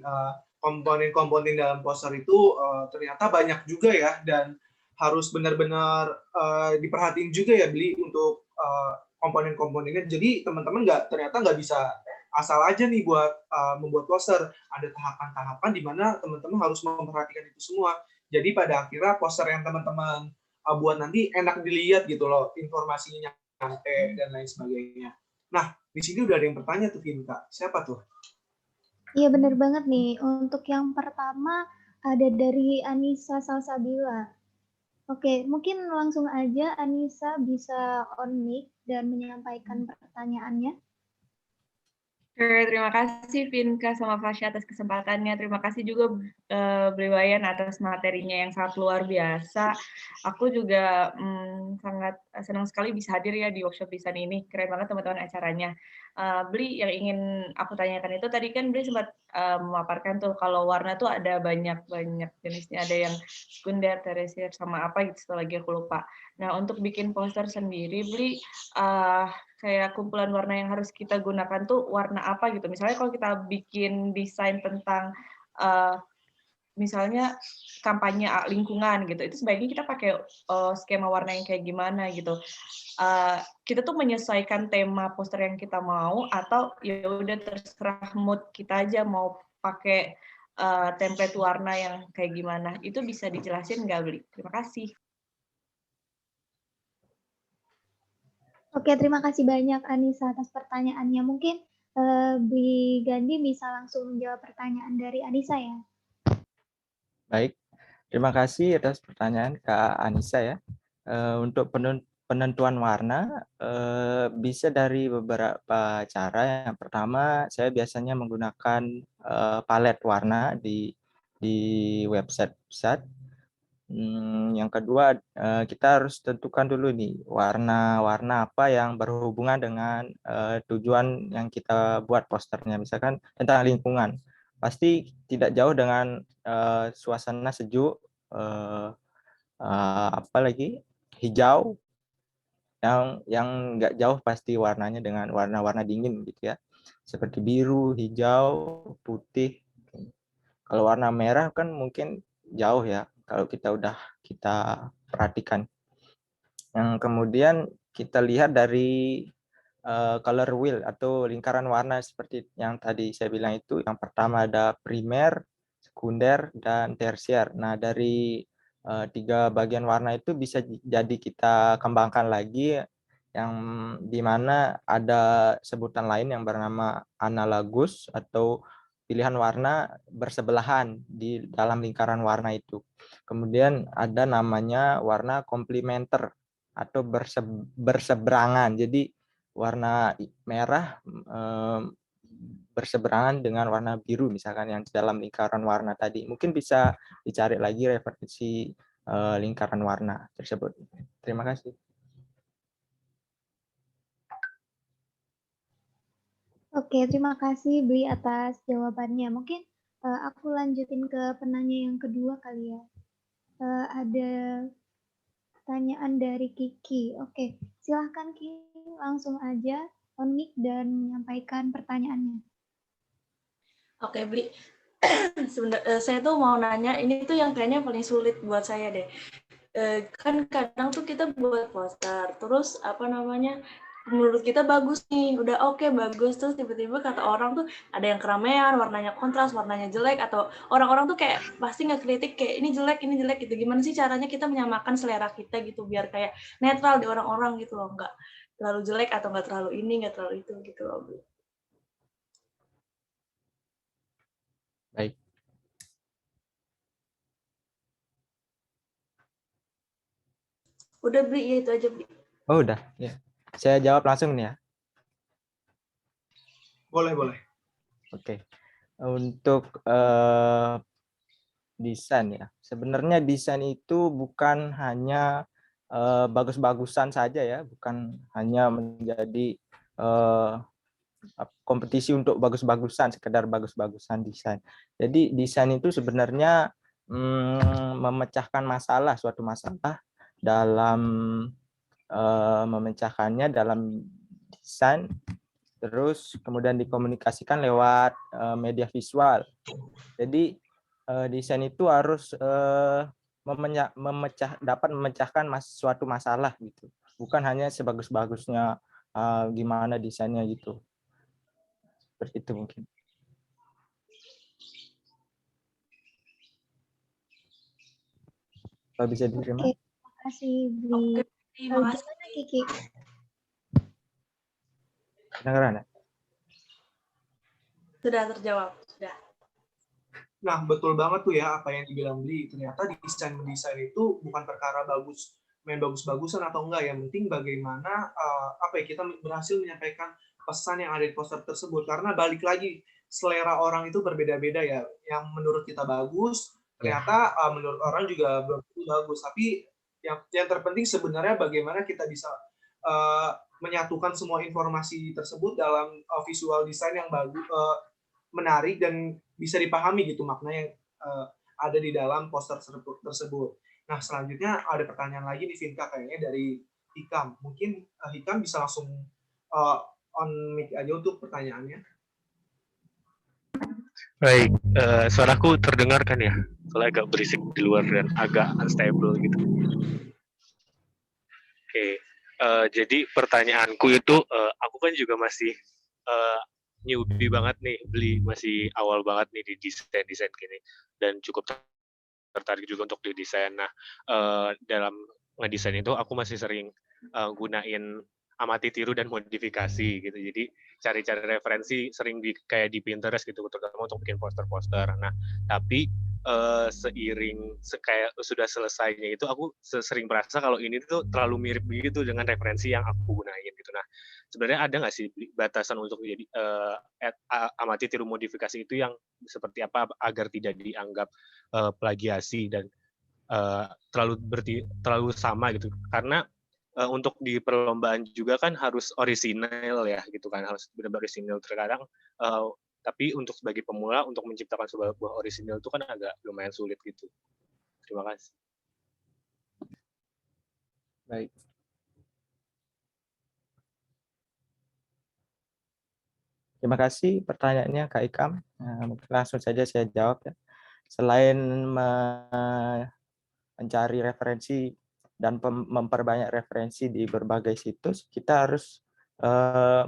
komponen-komponen dalam poster itu ternyata banyak juga ya, dan harus benar-benar diperhatiin juga ya Beli untuk komponen-komponennya. Jadi teman-teman ternyata nggak bisa asal aja nih buat membuat poster. Ada tahapan-tahapan di mana teman-teman harus memperhatikan itu semua. Jadi pada akhirnya poster yang teman-teman buat nanti enak dilihat gitu loh, informasinya nyampe dan lain sebagainya. Nah, di sini udah ada yang bertanya tuh Vinka. Siapa tuh? Iya benar banget nih. Untuk yang pertama ada dari Anissa Salsabila. Oke, mungkin langsung aja Anissa bisa on mic dan menyampaikan pertanyaannya. Oke, terima kasih Vinka sama Fasya atas kesempatannya. Terima kasih juga Beli Wayan atas materinya yang sangat luar biasa. Aku juga sangat senang sekali bisa hadir ya di workshop desain ini. Keren banget teman-teman acaranya. Beli, yang ingin aku tanyakan itu tadi kan Beli sempat memaparkan tuh kalau warna tuh ada banyak jenisnya. Ada yang sekunder, tersier, sama apa gitu, setelah lagi aku lupa. Nah, untuk bikin poster sendiri, Beli, kayak kumpulan warna yang harus kita gunakan tuh warna apa gitu. Misalnya kalau kita bikin desain tentang misalnya kampanye lingkungan gitu, itu sebaiknya kita pakai skema warna yang kayak gimana gitu. Kita tuh menyesuaikan tema poster yang kita mau, atau ya udah terserah mood kita aja mau pakai template warna yang kayak gimana. Itu bisa dijelasin nggak, Beli? Terima kasih. Oke, terima kasih banyak Anissa atas pertanyaannya. Mungkin Bli Gandhi bisa langsung menjawab pertanyaan dari Anissa ya. Baik, terima kasih atas pertanyaan Kak Anissa ya. Untuk penentuan warna bisa dari beberapa cara. Yang pertama, saya biasanya menggunakan palet warna di website pusat. Yang kedua, kita harus tentukan dulu nih warna-warna apa yang berhubungan dengan tujuan yang kita buat posternya. Misalkan tentang lingkungan, pasti tidak jauh dengan suasana sejuk, apalagi hijau, yang nggak jauh pasti warnanya dengan warna-warna dingin gitu ya, seperti biru, hijau, putih. Kalau warna merah kan mungkin jauh ya, kalau kita perhatikan. Yang kemudian kita lihat dari color wheel atau lingkaran warna seperti yang tadi saya bilang itu. Yang pertama ada primer, sekunder, dan tersier. Nah, dari 3 bagian warna itu bisa jadi kita kembangkan lagi, yang dimana ada sebutan lain yang bernama analogus atau pilihan warna bersebelahan di dalam lingkaran warna itu. Kemudian ada namanya warna komplementer atau berseberangan. Jadi warna merah berseberangan dengan warna biru misalkan yang di dalam lingkaran warna tadi. Mungkin bisa dicari lagi referensi lingkaran warna tersebut. Terima kasih. Oke, terima kasih Bli atas jawabannya. Mungkin aku lanjutin ke penanya yang kedua kali ya. Ada pertanyaan dari Kiki. Oke, silahkan Kiki, langsung aja on mic dan menyampaikan pertanyaannya. Oke, Bli. Saya tuh mau nanya, ini tuh yang kayaknya paling sulit buat saya deh. Kan kadang tuh kita buat poster, terus menurut kita bagus nih, udah oke bagus, terus tiba-tiba kata orang tuh ada yang keramaian, warnanya kontras, warnanya jelek, atau orang-orang tuh kayak pasti ngekritik kayak ini jelek gitu. Gimana sih caranya kita menyamakan selera kita gitu biar kayak netral di orang-orang gitu loh, nggak terlalu jelek atau nggak terlalu ini, nggak terlalu itu gitu loh. Baik. Udah Bli, ya itu aja Bli. Oh, udah. Ya. Saya jawab langsung nih ya. Boleh. Oke. Untuk desain ya. Sebenarnya desain itu bukan hanya bagus-bagusan saja ya, bukan hanya menjadi kompetisi untuk bagus-bagusan, sekedar bagus-bagusan desain. Jadi desain itu sebenarnya memecahkan masalah, suatu masalah dalam memecahkannya dalam desain, terus kemudian dikomunikasikan lewat media visual. Jadi desain itu harus dapat memecahkan suatu masalah gitu, bukan hanya sebagus-bagusnya gimana desainnya gitu. Seperti itu mungkin. Kalau bisa diterima. Oke, terima kasih Bli. Terima kasih. Gimana Kiki? Kedengaran ya? Sudah terjawab, sudah. Nah, betul banget tuh ya apa yang dibilang Bli. Ternyata mendesain itu bukan perkara main bagus-bagusan atau enggak. Yang penting bagaimana kita berhasil menyampaikan pesan yang ada di poster tersebut. Karena balik lagi, selera orang itu berbeda-beda ya. Yang menurut kita bagus, ternyata menurut orang juga belum tentu bagus. Tapi yang terpenting sebenarnya bagaimana kita bisa menyatukan semua informasi tersebut dalam visual desain yang bagus, menarik dan bisa dipahami gitu makna yang ada di dalam poster tersebut. Nah, selanjutnya ada pertanyaan lagi nih Vinka kayaknya dari Hikam. Mungkin Hikam bisa langsung on mic aja untuk pertanyaannya. Baik, suaraku terdengar kan ya? Soalnya agak berisik di luar dan agak unstable gitu. Oke, jadi pertanyaanku itu, aku kan juga masih newbie banget nih, masih awal banget nih di desain gini, dan cukup tertarik juga untuk di desain. Nah, dalam ngedesain itu aku masih sering gunain amati tiru dan modifikasi gitu. Jadi cari-cari referensi sering kayak di Pinterest gitu, terutama untuk bikin poster-poster. Nah, tapi kayak sudah selesainya itu aku sering merasa kalau ini tuh terlalu mirip begitu dengan referensi yang aku gunain gitu. Nah, sebenarnya ada nggak sih batasan untuk jadi amati tiru modifikasi itu yang seperti apa agar tidak dianggap plagiasi dan terlalu sama gitu, karena untuk di perlombaan juga kan harus orisinal ya gitu kan, harus benar-benar orisinal. Terkadang tapi untuk sebagai pemula untuk menciptakan sebuah orisinal itu kan agak lumayan sulit gitu. Terima kasih. Baik. Terima kasih pertanyaannya Kak Ikam. Langsung saja saya jawab ya. Selain mencari referensi dan memperbanyak referensi di berbagai situs, kita harus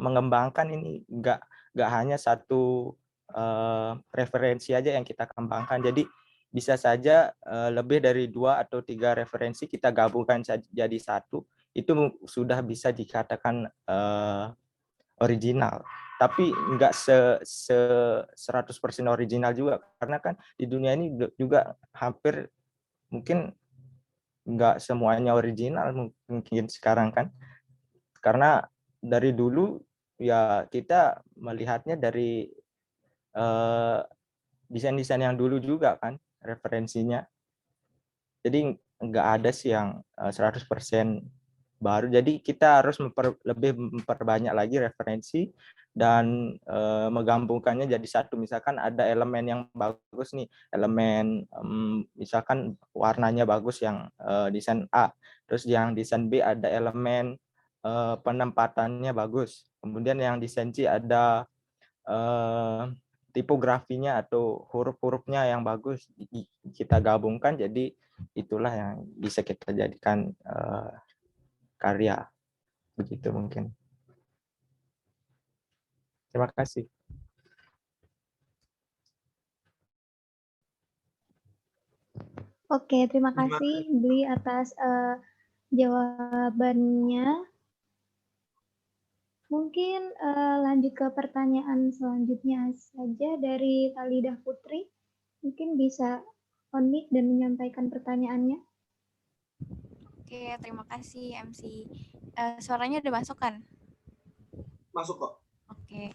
mengembangkan ini nggak hanya satu referensi aja yang kita kembangkan. Jadi bisa saja lebih dari 2 atau 3 referensi kita gabungkan jadi satu, itu sudah bisa dikatakan original. Tapi nggak 100% original juga, karena kan di dunia ini juga hampir mungkin nggak semuanya original mungkin sekarang kan, karena dari dulu ya kita melihatnya dari desain-desain yang dulu juga kan referensinya. Jadi nggak ada sih yang 100% baru. Jadi kita harus lebih memperbanyak lagi referensi dan menggabungkannya jadi satu. Misalkan ada elemen yang bagus nih, elemen misalkan warnanya bagus yang desain A, terus yang desain B ada elemen penempatannya bagus, kemudian yang desain C ada tipografinya atau huruf-hurufnya yang bagus, kita gabungkan jadi itulah yang bisa kita jadikan karya, begitu mungkin. Terima kasih. Oke, terima Terima kasih Bli atas jawabannya. Mungkin lanjut ke pertanyaan selanjutnya saja dari Khalidah Putri. Mungkin bisa on mic dan menyampaikan pertanyaannya. Oke, terima kasih MC. Suaranya udah masuk kan? masuk kok. Oke,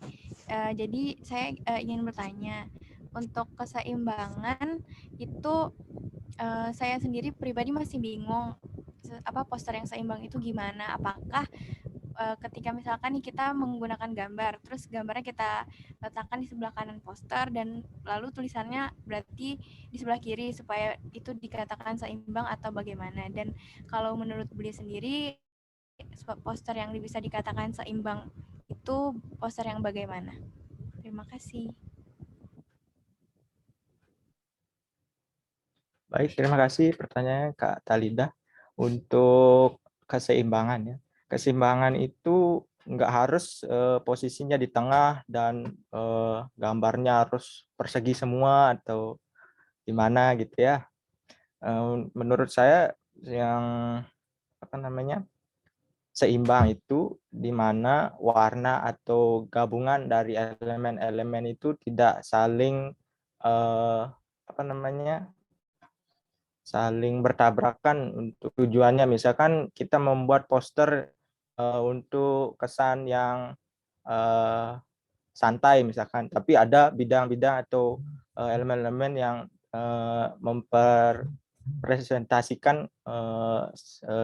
jadi saya ingin bertanya, untuk keseimbangan itu saya sendiri pribadi masih bingung apa poster yang seimbang itu gimana? Apakah ketika misalkan nih kita menggunakan gambar, terus gambarnya kita letakkan di sebelah kanan poster dan lalu tulisannya berarti di sebelah kiri supaya itu dikatakan seimbang atau bagaimana? Dan kalau menurut Beli sendiri poster yang bisa dikatakan seimbang itu poster yang bagaimana? Terima kasih. Baik, terima kasih pertanyaannya Kak Talida. Untuk keseimbangan ya. Keseimbangan itu nggak harus posisinya di tengah dan gambarnya harus persegi semua atau gimana gitu ya. Menurut saya yang seimbang itu di mana warna atau gabungan dari elemen-elemen itu tidak saling saling bertabrakan untuk tujuannya. Misalkan kita membuat poster untuk kesan yang santai misalkan, tapi ada bidang-bidang atau elemen-elemen yang mempresentasikan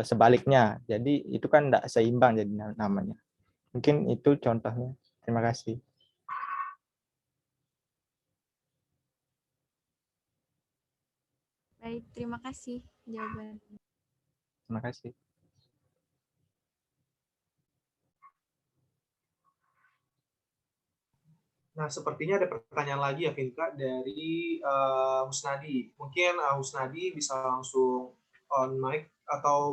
sebaliknya. Jadi itu kan tidak seimbang jadi namanya. Mungkin itu contohnya. Terima kasih. Baik, terima kasih jawaban. Terima kasih. Nah, sepertinya ada pertanyaan lagi ya, Vinka, dari Husnadi. Mungkin Husnadi bisa langsung on mic atau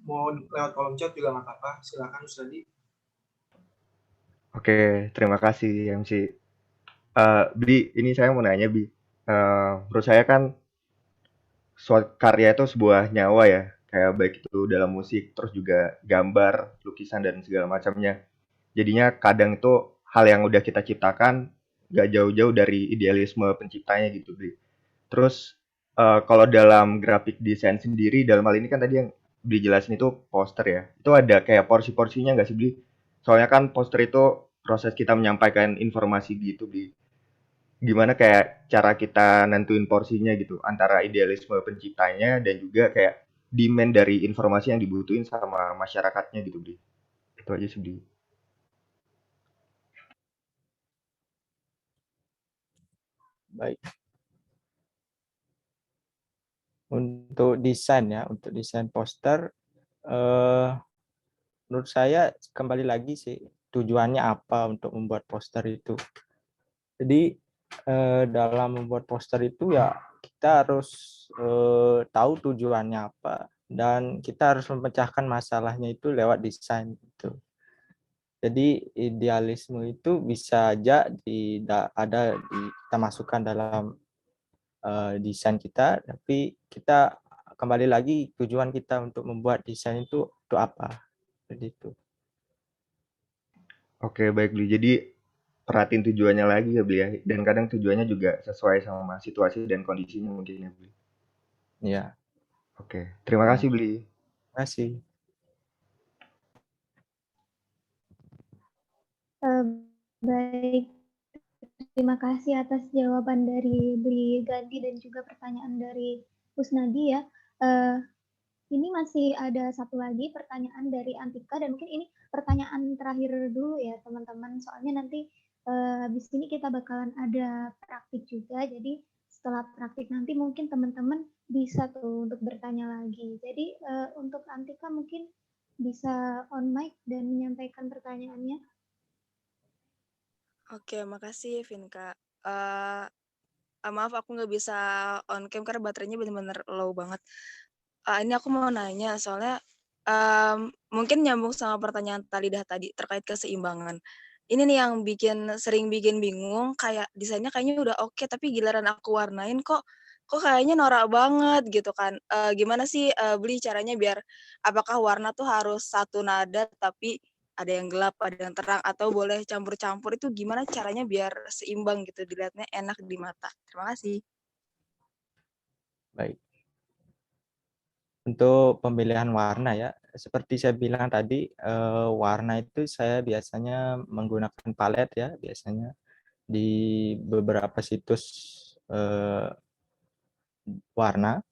mau lewat kolom chat juga nggak apa-apa. Silakan Husnadi. Oke, terima kasih MC. Bi, ini saya mau nanya, Bi. Menurut saya kan karya itu sebuah nyawa ya, kayak baik itu dalam musik, terus juga gambar, lukisan, dan segala macamnya. Jadinya kadang itu hal yang udah kita ciptakan gak jauh-jauh dari idealisme penciptanya gitu, Bi. Terus kalau dalam grafik desain sendiri, dalam hal ini kan tadi yang dijelasin itu poster ya, itu ada kayak porsi-porsinya nggak sih, Bi? Soalnya kan poster itu proses kita menyampaikan informasi gitu, Bi. Gimana kayak cara kita nentuin porsinya gitu, antara idealisme penciptanya dan juga kayak demand dari informasi yang dibutuhin sama masyarakatnya gitu, Bi. Itu aja sih, Bi. Baik. Untuk desain ya, untuk desain poster, menurut saya kembali lagi sih tujuannya apa untuk membuat poster itu. Jadi dalam membuat poster itu ya kita harus tahu tujuannya apa dan kita harus memecahkan masalahnya itu lewat desain itu. Jadi idealisme itu bisa aja kita masukkan dalam desain kita, tapi kita kembali lagi tujuan kita untuk membuat desain itu untuk apa? Jadi itu. Oke, baik, Bi. Jadi perhatiin tujuannya lagi ya, Bi ya. Dan kadang tujuannya juga sesuai sama situasi dan kondisinya mungkin ya, Bi. Ya. Oke, terima kasih, Bi. Terima kasih. Baik, terima kasih atas jawaban dari Bli Gandhi dan juga pertanyaan dari Husnadi ya. Ini masih ada satu lagi pertanyaan dari Antika dan mungkin ini pertanyaan terakhir dulu ya teman-teman. Soalnya nanti habis ini kita bakalan ada praktik juga. Jadi setelah praktik nanti mungkin teman-teman bisa tuh untuk bertanya lagi. Jadi untuk Antika mungkin bisa on mic dan menyampaikan pertanyaannya. Oke, makasih Vinka. Maaf aku nggak bisa on cam karena baterainya benar-benar low banget. Ini aku mau nanya soalnya mungkin nyambung sama pertanyaan Talidah tadi terkait keseimbangan. ini nih yang sering bikin bingung, kayak desainnya kayaknya udah oke, tapi giliran aku warnain kok kayaknya norak banget gitu kan. Gimana sih Beli caranya biar apakah warna tuh harus satu nada tapi ada yang gelap, ada yang terang, atau boleh campur-campur, itu gimana caranya biar seimbang gitu dilihatnya enak di mata. Terima kasih. Baik. Untuk pemilihan warna ya, seperti saya bilang tadi, warna itu saya biasanya menggunakan palet ya, biasanya di beberapa situs warna.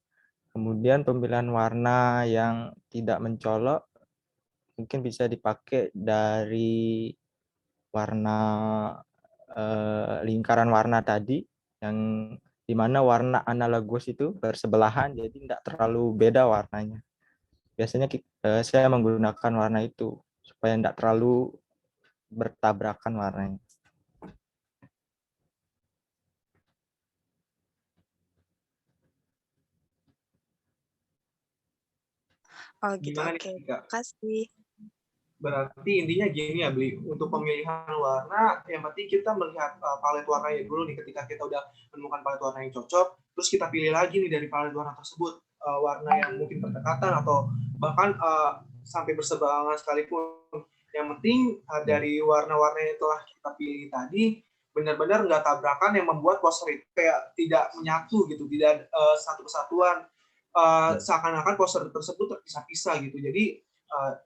Kemudian pemilihan warna yang tidak mencolok mungkin bisa dipakai dari warna lingkaran warna tadi, yang dimana warna analogos itu bersebelahan, jadi tidak terlalu beda warnanya. Biasanya saya menggunakan warna itu supaya tidak terlalu bertabrakan warnanya. Oh gitu, Gimana oke. nih Kak? Kasih. Berarti intinya gini ya, Beli. Untuk pemilihan warna, yang penting kita melihat palet warnanya dulu nih. Ketika kita udah menemukan palet warna yang cocok, terus kita pilih lagi nih dari palet warna tersebut, warna yang mungkin berdekatan atau bahkan sampai berseberangan sekalipun. Yang penting dari warna-warna yang telah kita pilih tadi, benar-benar nggak tabrakan yang membuat poster itu kayak tidak menyatu gitu, tidak satu kesatuan. Seakan-akan poster tersebut terpisah-pisah gitu. Jadi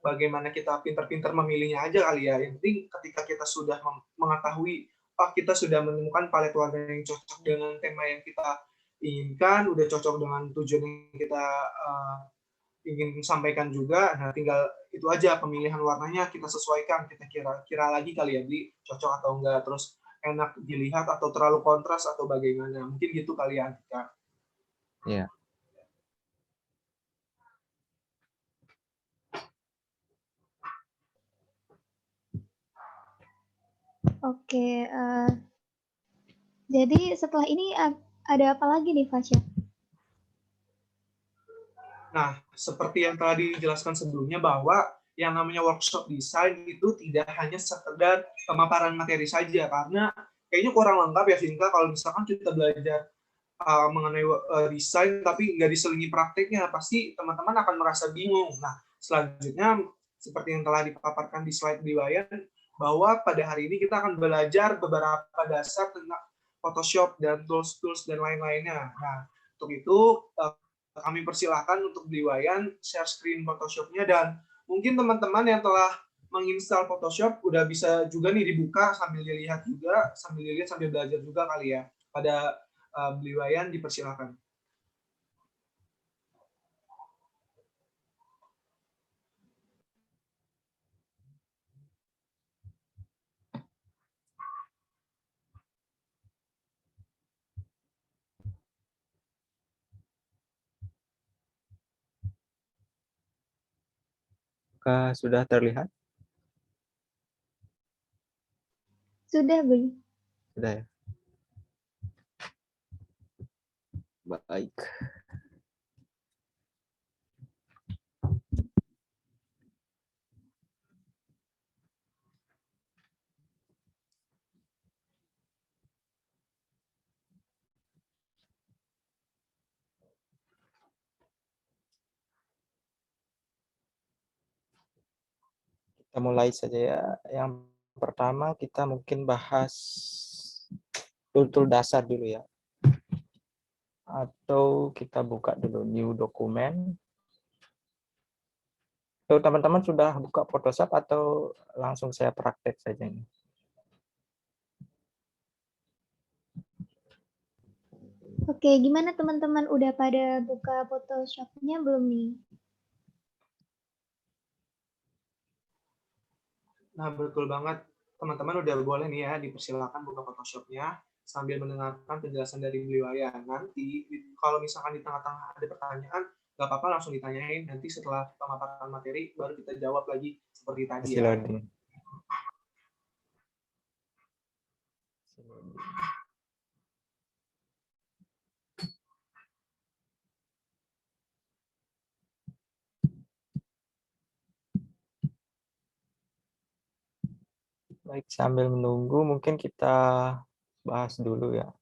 bagaimana kita pintar-pintar memilihnya aja kali ya. Yang penting ketika kita sudah mengetahui, kita sudah menemukan palet warna yang cocok dengan tema yang kita inginkan, udah cocok dengan tujuan yang kita ingin sampaikan juga. Nah, tinggal itu aja pemilihan warnanya kita sesuaikan, kita kira lagi kali ya, Bli, cocok atau enggak, terus enak dilihat atau terlalu kontras atau bagaimana. Mungkin gitu kali ya, Kak. Iya. Oke, jadi setelah ini ada apa lagi nih, Fasya? Nah, seperti yang tadi dijelaskan sebelumnya bahwa yang namanya workshop desain itu tidak hanya sekedar pemaparan materi saja, karena kayaknya kurang lengkap ya, Vinka, kalau misalkan kita belajar mengenai desain tapi nggak diselingi prakteknya, pasti teman-teman akan merasa bingung. Nah, selanjutnya seperti yang telah dipaparkan di slide Wayan, bahwa pada hari ini kita akan belajar beberapa dasar tentang Photoshop dan tools-tools dan lain-lainnya. Nah, untuk itu kami persilahkan untuk Wayan share screen Photoshop-nya, dan mungkin teman-teman yang telah menginstal Photoshop udah bisa juga nih dibuka sambil dilihat juga, sambil belajar juga kali ya. Pada Wayan dipersilakan. Apakah sudah terlihat? Sudah, Bli. Sudah ya. Baik. Kita mulai saja ya. Yang pertama kita mungkin bahas tool-tool dasar dulu ya. Atau kita buka dulu new dokumen. Tuh, teman-teman sudah buka Photoshop atau langsung saya praktek saja ini? Oke, gimana teman-teman? Udah pada buka Photoshop-nya belum nih? Nah, betul banget. Teman-teman udah boleh nih ya, dipersilakan buka Photoshop-nya sambil mendengarkan penjelasan dari Wayan. Nanti, kalau misalkan di tengah-tengah ada pertanyaan, nggak apa-apa langsung ditanyain. Nanti setelah pemaparan materi, baru kita jawab lagi seperti tadi ya. Baik, sambil menunggu mungkin kita bahas dulu ya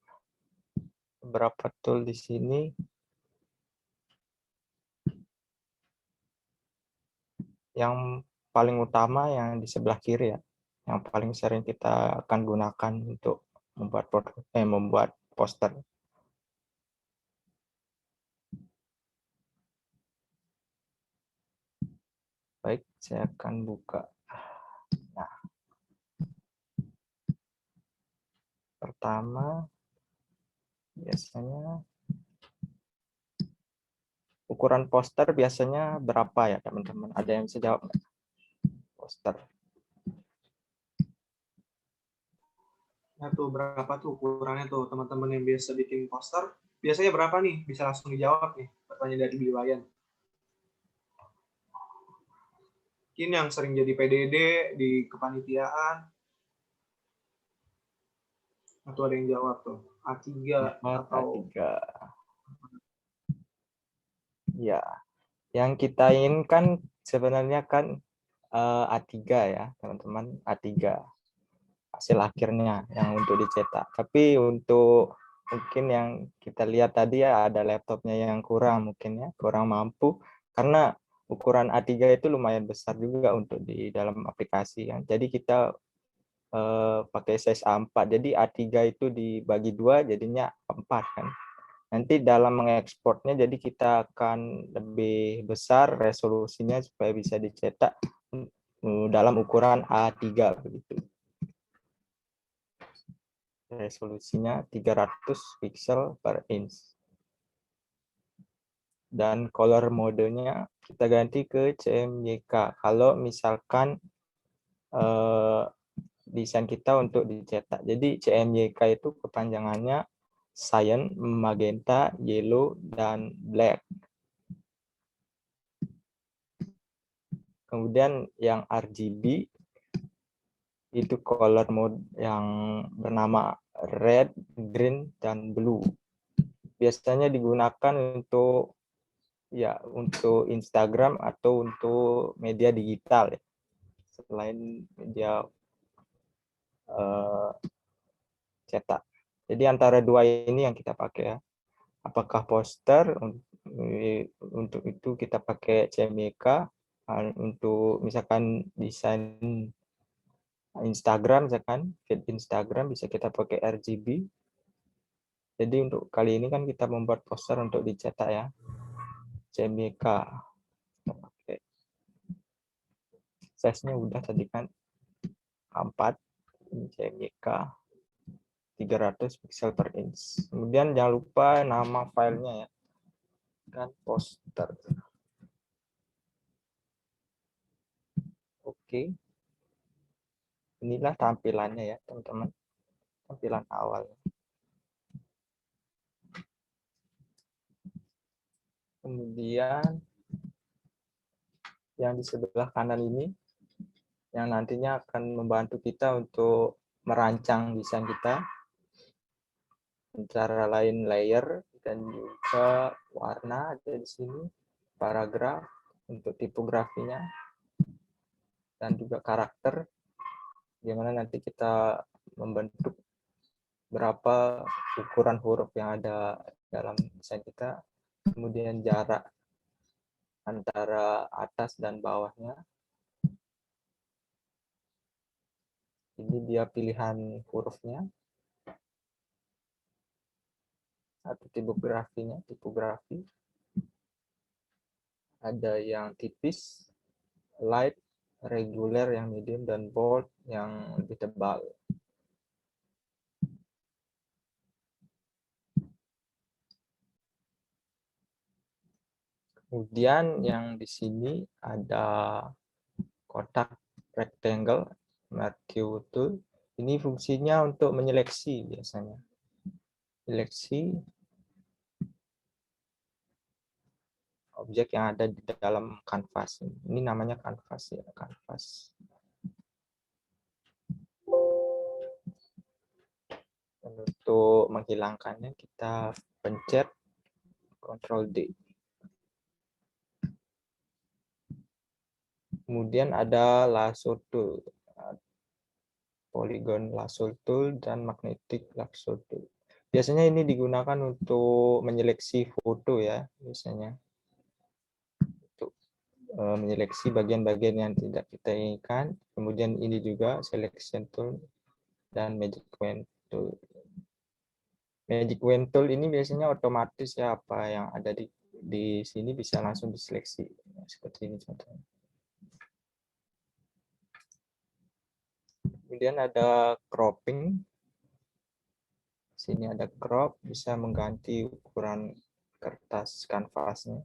beberapa tool di sini. Yang paling utama yang di sebelah kiri ya, yang paling sering kita akan gunakan untuk membuat poster. Baik, saya akan buka. Nah, pertama biasanya ukuran poster biasanya berapa ya teman-teman? Ada yang bisa jawab nggak? Poster. Nah tuh berapa tuh ukurannya tuh teman-teman yang biasa bikin poster? Biasanya berapa nih? Bisa langsung dijawab nih pertanyaan dari Bliwayan. Mungkin yang sering jadi PDD di kepanitiaan. Atau ada yang jawab tuh A3 atau A3. Ya, yang kita inginkan sebenarnya kan A3 ya teman-teman, A3 hasil akhirnya yang untuk dicetak. Tapi untuk mungkin yang kita lihat tadi ya ada laptopnya yang kurang mungkin ya, kurang mampu karena ukuran A3 itu lumayan besar juga untuk di dalam aplikasi kan. Jadi kita pakai size A4. Jadi A3 itu dibagi 2 jadinya 4 kan. Nanti dalam mengekspornya jadi kita akan lebih besar resolusinya supaya bisa dicetak dalam ukuran A3 begitu. Resolusinya 300 pixel per inch. Dan color modenya kita ganti ke CMYK. Kalau misalkan desain kita untuk dicetak. Jadi CMYK itu kepanjangannya cyan, magenta, yellow, dan black. Kemudian yang RGB itu color mode yang bernama red, green, dan blue. Biasanya digunakan untuk untuk Instagram atau untuk media digital ya. Selain media cetak. Jadi antara dua ini yang kita pakai ya. Apakah poster, untuk itu kita pakai CMYK, untuk misalkan desain Instagram, misalkan feed Instagram bisa kita pakai RGB. Jadi untuk kali ini kan kita membuat poster untuk dicetak ya, CMYK. Oke. Size-nya udah tadi kan 4, ini CMYK 300 pixel per inch. Kemudian jangan lupa nama filenya ya, kan poster. Oke. Inilah tampilannya ya teman-teman, tampilan awal. Kemudian yang di sebelah kanan ini yang nantinya akan membantu kita untuk merancang desain kita, cara lain layer dan juga warna ada di sini, paragraf untuk tipografinya, dan juga karakter, gimana nanti kita membentuk berapa ukuran huruf yang ada dalam desain kita, kemudian jarak antara atas dan bawahnya. Ini dia pilihan hurufnya atau tipografi. Ada yang tipis, light, regular yang medium, dan bold yang lebih tebal. Kemudian yang di sini ada kotak rectangle, Mercury tool. Ini fungsinya untuk menyeleksi biasanya. Seleksi objek yang ada di dalam kanvas. Ini namanya kanvas ya, kanvas. Untuk menghilangkannya kita pencet Ctrl D. Kemudian ada lasso tool. polygon lasso tool, dan magnetic lasso tool. Biasanya ini digunakan untuk menyeleksi foto ya, biasanya. Untuk menyeleksi bagian-bagian yang tidak kita inginkan. Kemudian ini juga selection tool dan magic wand tool. Magic wand tool ini biasanya otomatis ya, apa yang ada di sini bisa langsung diseleksi. Seperti ini contohnya. Kemudian ada cropping. Sini ada crop, bisa mengganti ukuran kertas kanvasnya.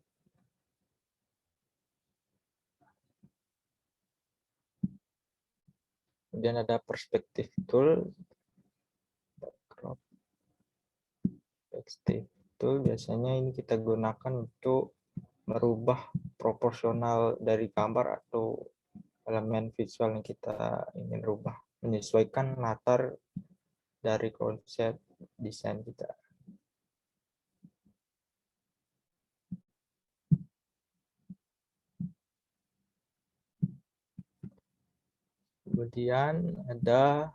Kemudian ada perspective tool. Crop. Perspective tool biasanya ini kita gunakan untuk merubah proporsional dari gambar atau elemen visual yang kita ingin rubah, menyesuaikan latar dari konsep desain kita. Kemudian ada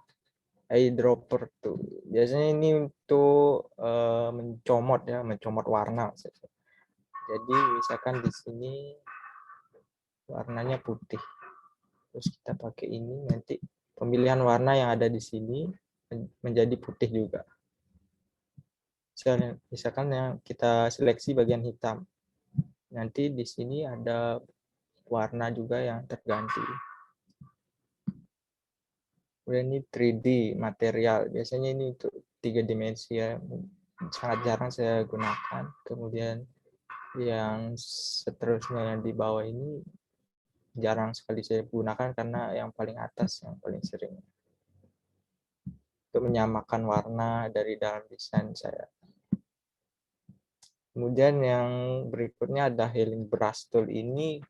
eyedropper tuh. Biasanya ini untuk mencomot ya, mencomot warna. Jadi misalkan di sini warnanya putih. Terus kita pakai ini, nanti pemilihan warna yang ada di sini menjadi putih juga. Misalkan yang kita seleksi bagian hitam. Nanti di sini ada warna juga yang terganti. Kemudian ini 3D material. Biasanya ini untuk 3 dimensi ya. Sangat jarang saya gunakan. Kemudian yang seterusnya yang di bawah ini jarang sekali saya gunakan karena yang paling atas yang paling sering. Untuk menyamakan warna dari dalam desain saya. Kemudian yang berikutnya ada healing brush tool. Ini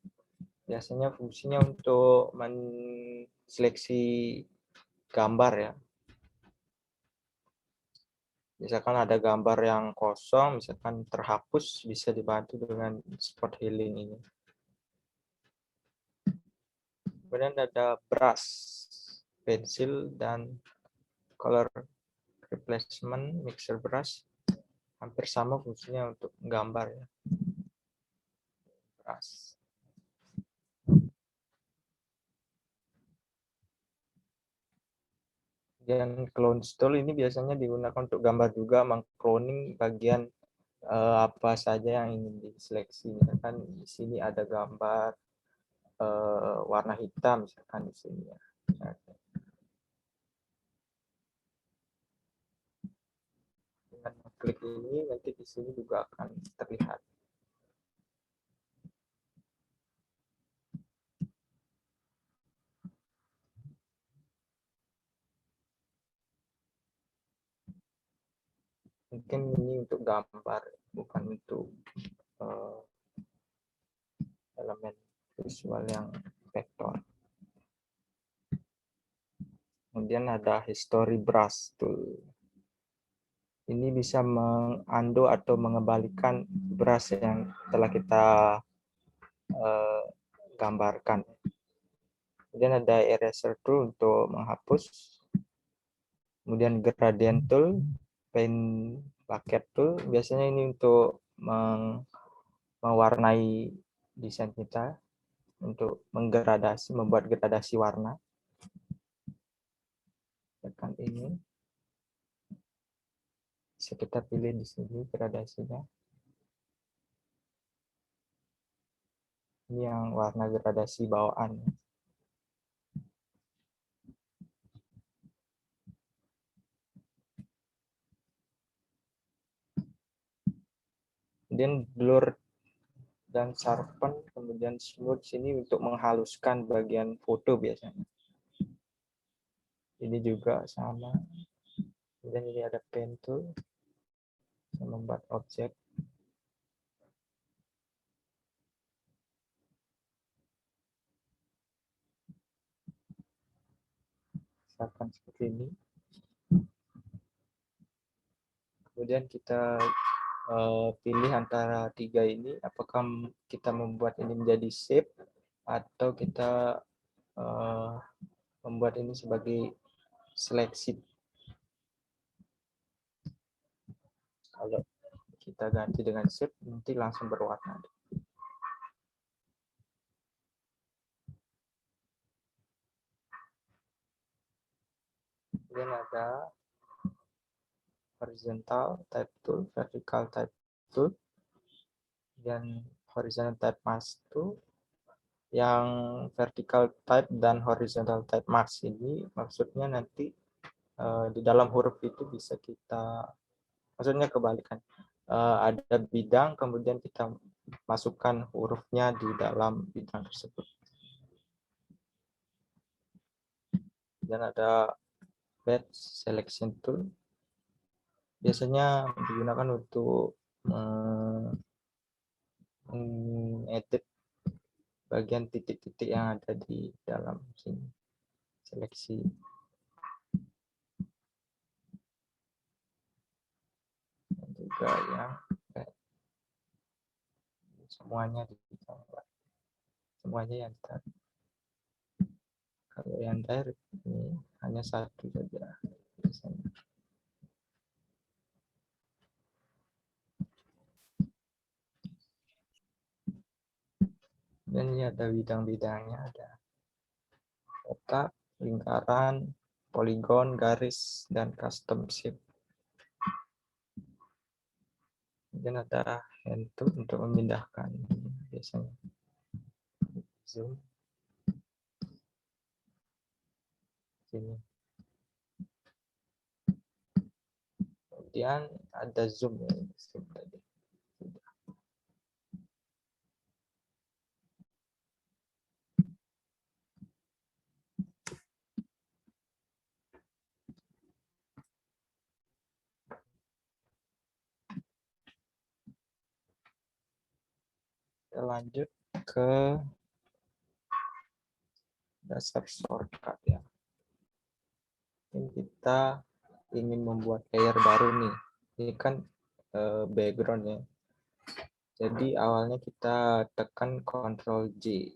biasanya fungsinya untuk menseleksi gambar ya. Misalkan ada gambar yang kosong, misalkan terhapus, bisa dibantu dengan spot healing ini. Kemudian ada brush, pensil, dan color replacement, mixer brush. Hampir sama fungsinya untuk gambar ya. Brush. Dan clone tool ini biasanya digunakan untuk gambar juga, mengcloning bagian apa saja yang ingin diseleksi. Misalkan di sini ada gambar warna hitam, misalkan di sini ya. Dengan klik ini nanti di sini juga akan terlihat. Mungkin ini untuk gambar, bukan untuk elemen visual yang vektor. Kemudian ada history brush tool. Ini bisa mengundo atau mengembalikan brush yang telah kita gambarkan. Kemudian ada eraser tool untuk menghapus. Kemudian gradient tool, paint bucket tool. Biasanya ini untuk mewarnai desain kita, untuk menggradasi, membuat gradasi warna. Tekan ini. Bisa kita pilih di sini gradasinya. Ini yang warna gradasi bawaan. Kemudian blur dan sharpen, kemudian smooth sini untuk menghaluskan bagian foto biasanya. Ini juga sama. Kemudian ini ada pen tool, membuat objek. Misalkan seperti ini. Kemudian kita pilih antara 3 ini, apakah kita membuat ini menjadi shape atau kita membuat ini sebagai seleksi. Kalau kita ganti dengan shift, nanti langsung berwarna. Kemudian ada horizontal type tool, vertical type tool, dan horizontal type mask tool. Yang vertical type dan horizontal type mask ini maksudnya nanti di dalam huruf itu bisa kita, maksudnya kebalikan. Ada bidang, kemudian kita masukkan hurufnya di dalam bidang tersebut. Dan ada batch selection tool. Biasanya digunakan untuk mengedit bagian titik-titik yang ada di dalam sini. Seleksi. Dan juga yang semuanya ditambah. Semuanya yang ditarik. Kalau yang direct ini hanya satu saja biasanya. Dan ini ada bidang-bidangnya, ada kotak, lingkaran, poligon, garis, dan custom shape. Kemudian ada hand tool untuk memindahkan biasanya. Zoom. Sini. Kemudian ada zoom ya, zoom tadi. Kita lanjut ke dasar shortcut ya. Ini kita ingin membuat layer baru nih. Ini kan background ya. Jadi awalnya kita tekan Ctrl J.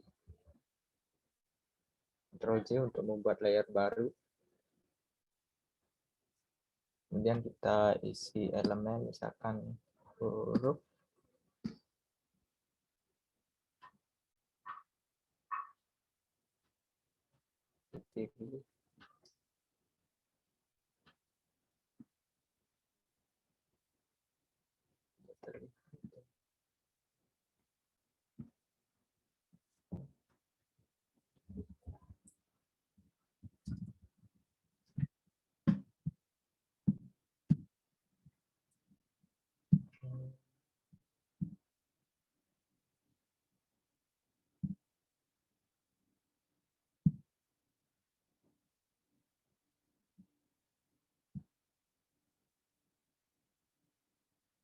Ctrl J untuk membuat layer baru. Kemudian kita isi elemen misalkan huruf. Pilih.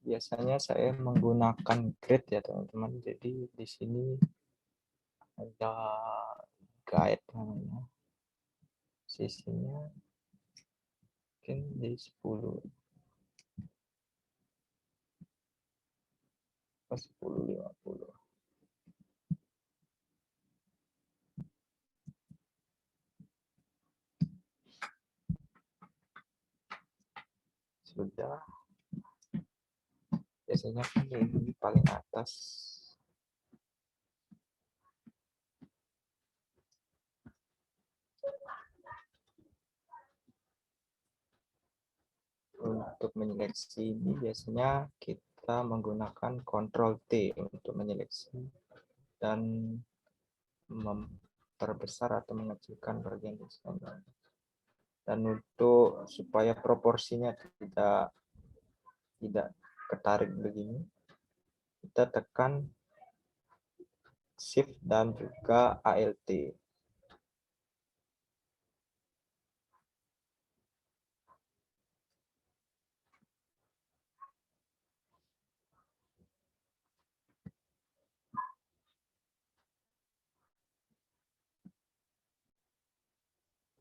Biasanya saya menggunakan grid ya teman-teman. Jadi di sini ada guide namanya. Sisinya mungkin di 10. 1050. Sudah. Biasanya kan ini paling atas. Untuk menyeleksi ini biasanya kita menggunakan Ctrl T untuk menyeleksi dan memperbesar atau mengecilkan bagian desain. Dan untuk supaya proporsinya tidak ketarik begini, kita tekan Shift dan juga ALT.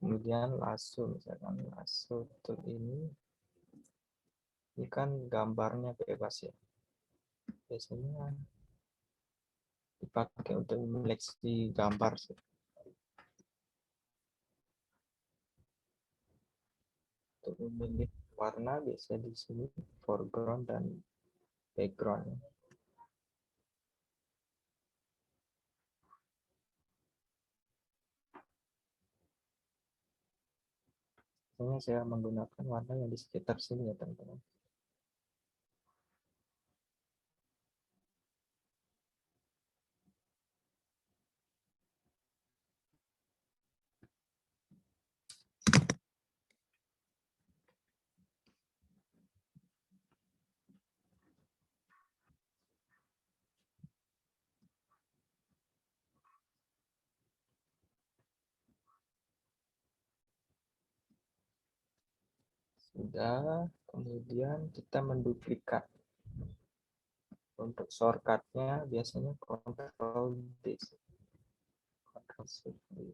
Kemudian lasso, misalkan lasso tool ini kan gambarnya bebas ya. Biasanya dipakai untuk menyeleksi gambar sih. untuk memilih warna biasa di sini foreground dan background. Biasanya saya menggunakan warna yang di sekitar sini ya teman-teman. Sudah, kemudian kita menduplikat. Untuk shortcutnya biasanya Ctrl D, Ctrl Shift D.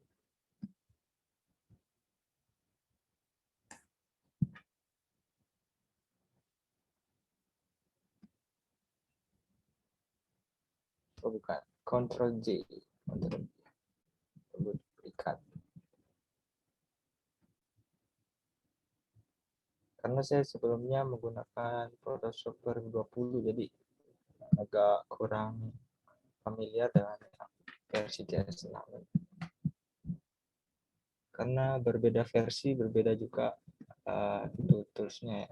Oh bukan, Ctrl J, Ctrl J. Duplikat. Karena saya sebelumnya menggunakan Photoshop 2020, jadi agak kurang familiar dengan versi DS6. Karena berbeda versi, berbeda juga toolsnya ya.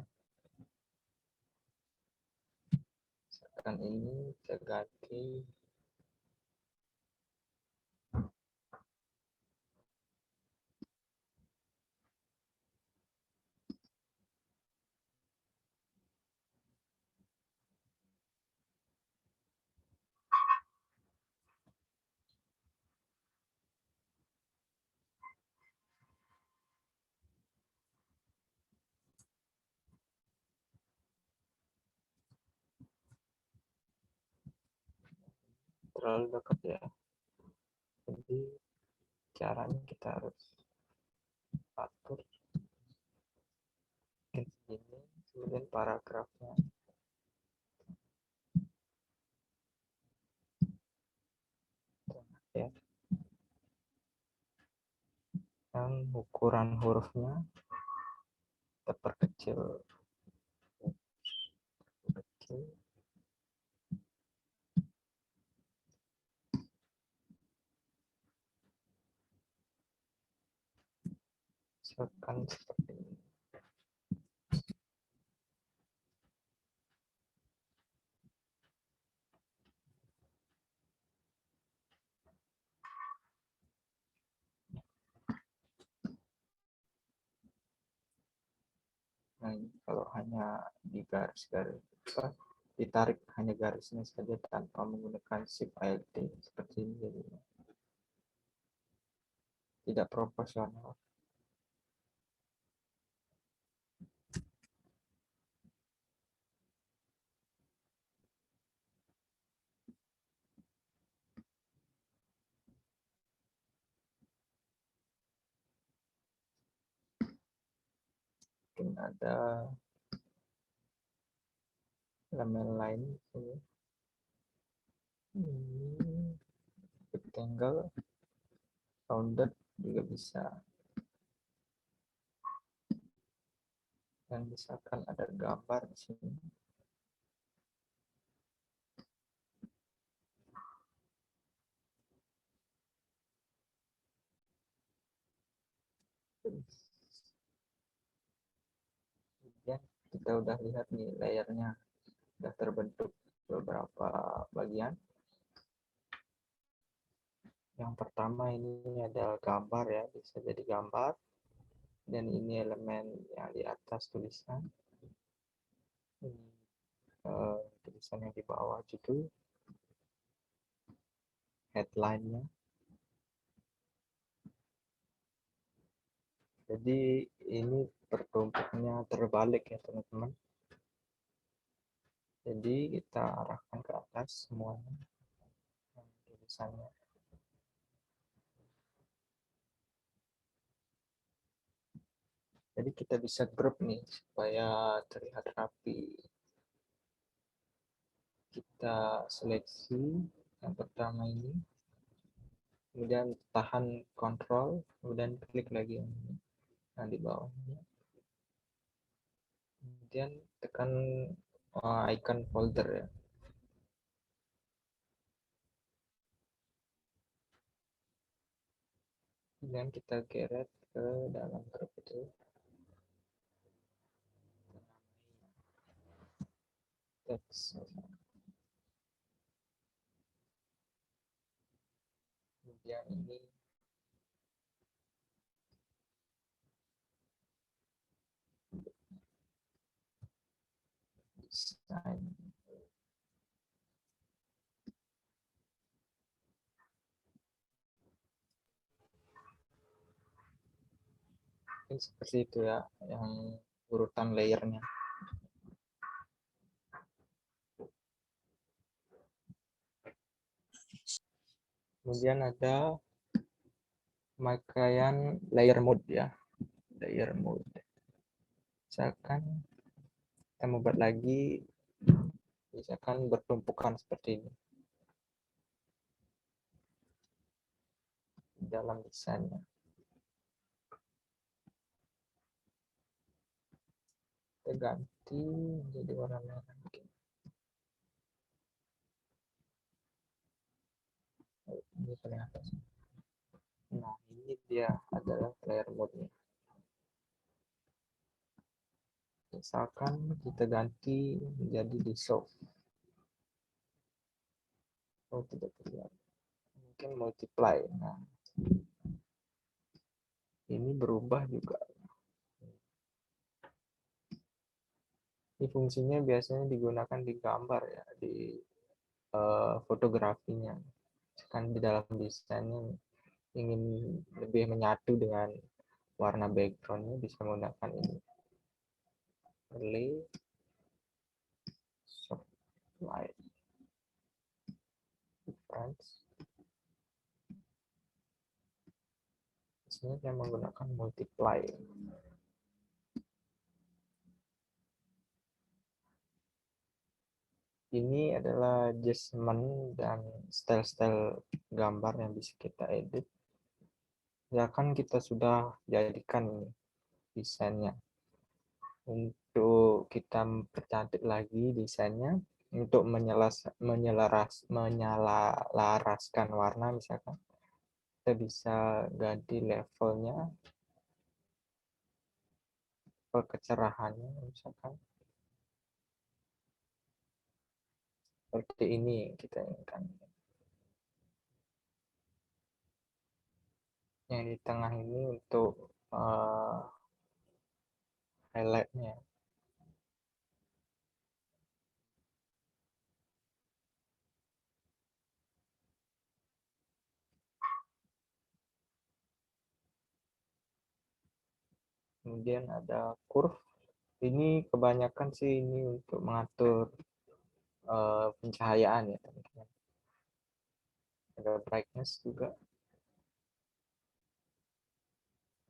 Misalkan ini saya ganti terlalu dekat ya. Jadi caranya kita harus atur ini, kemudian paragrafnya. Ya. Dan ukuran hurufnya kita perkecil. Misalkan seperti ini. Nah, kalau hanya di garis-garis, ditarik hanya garisnya saja tanpa menggunakan Shift Alt seperti ini, jadi tidak proporsional. Mungkin ada elemen lain ini rectangle, rounded juga bisa. Dan misalkan ada gambar di sini. Kemudian kita udah lihat nih layernya sudah terbentuk beberapa bagian. Yang pertama ini adalah gambar ya, bisa jadi gambar. Dan ini elemen yang di atas tulisan. Ini tulisan yang di bawah judul. Headline-nya. Jadi ini bertumpuknya terbalik ya teman-teman. Jadi kita arahkan ke atas semuanya tulisannya. Jadi kita bisa group nih supaya terlihat rapi. Kita seleksi yang pertama ini. Kemudian tahan kontrol, kemudian klik lagi yang ini. Nah, di bawahnya. Kemudian tekan icon folder ya. Kemudian kita geret ke dalam grup itu. Teks. Kemudian ini desain. Ini seperti itu ya, yang urutan layernya. Kemudian ada pemakaian layer mode ya, layer mode. Misalkan kita mau buat lagi, misalkan bertumpukan seperti ini dalam desainnya. Kita ganti menjadi warna merah mungkin. Ini paling atas. Nah, ini dia adalah layer mode-nya. Misalkan kita ganti menjadi dissolve. Oh, tidak terlihat. Mungkin multiply. Nah, ini berubah juga. Ini fungsinya biasanya digunakan di gambar ya, di fotografinya. Kan di dalam desainnya ingin lebih menyatu dengan warna backgroundnya, bisa menggunakan ini. Relay soft light difference. Biasanya saya menggunakan multiply. Ini adalah adjustment dan style-style gambar yang bisa kita edit. Misalkan kita sudah jadikan ini desainnya. Untuk kita percantik lagi desainnya, untuk menyelaraskan warna misalkan, kita bisa ganti levelnya, kecerahannya misalkan. Seperti ini kita inginkan. Yang di tengah ini untuk highlight-nya. Kemudian ada curve. Ini kebanyakan sih ini untuk mengatur pencahayaan ya teman-teman. Ada brightness juga.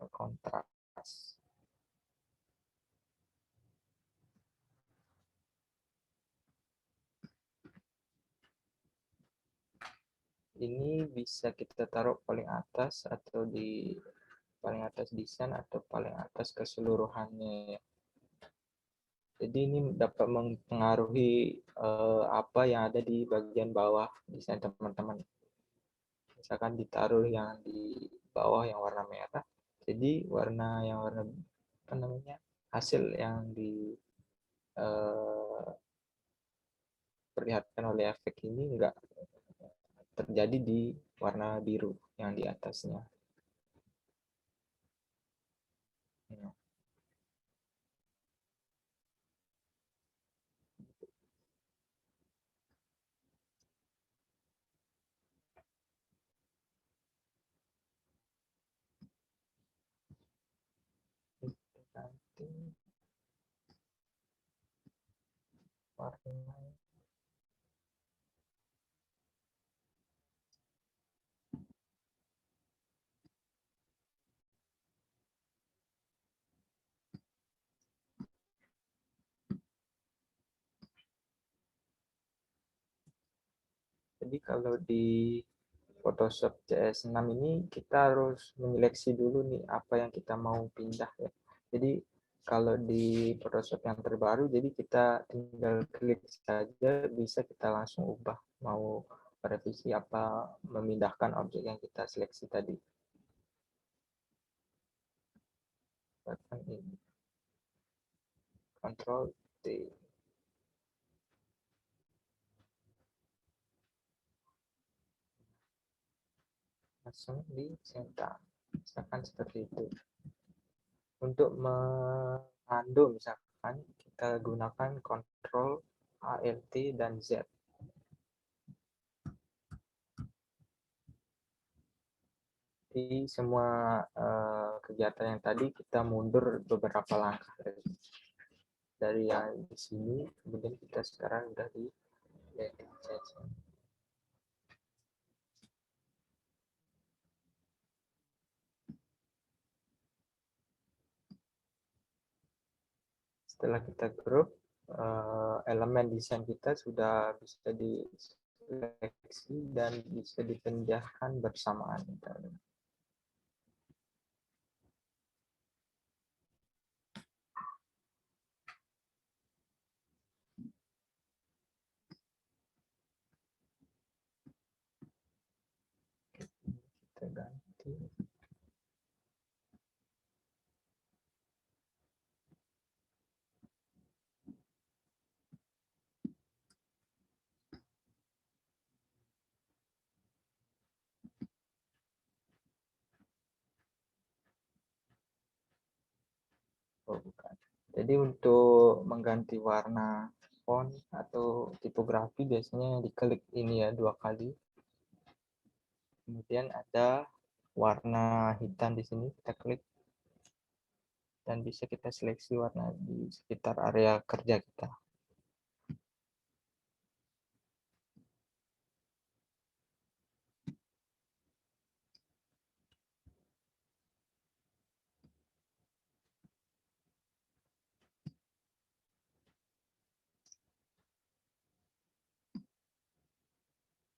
Kontras. Ini bisa kita taruh paling atas atau di paling atas desain atau paling atas keseluruhannya. Jadi ini dapat mempengaruhi apa yang ada di bagian bawah desain teman-teman. Misalkan ditaruh yang di bawah yang warna merah, jadi warna yang warna apa namanya hasil yang diperlihatkan oleh efek ini enggak terjadi di warna biru yang di atasnya. Nanti warna jadi kalau di Photoshop CS6 ini kita harus menyeleksi dulu nih apa yang kita mau pindah ya. Jadi kalau di Photoshop yang terbaru, jadi kita tinggal klik saja, bisa kita langsung ubah mau revisi apa, memindahkan objek yang kita seleksi tadi. Bahkan ini. Ctrl T. Langsung dicetak. Misalkan seperti itu. Untuk mengundo misalkan kita gunakan Ctrl, Alt, dan Z. Di semua kegiatan yang tadi kita mundur beberapa langkah dari yang di sini, kemudian kita sekarang udah di edit saja. Setelah kita group, elemen desain kita sudah bisa diseleksi dan bisa dipindahkan bersamaan. Kita ganti. Oh, bukan. Jadi untuk mengganti warna font atau tipografi biasanya diklik ini ya 2 kali. Kemudian ada warna hitam di sini, kita klik. Dan bisa kita seleksi warna di sekitar area kerja kita.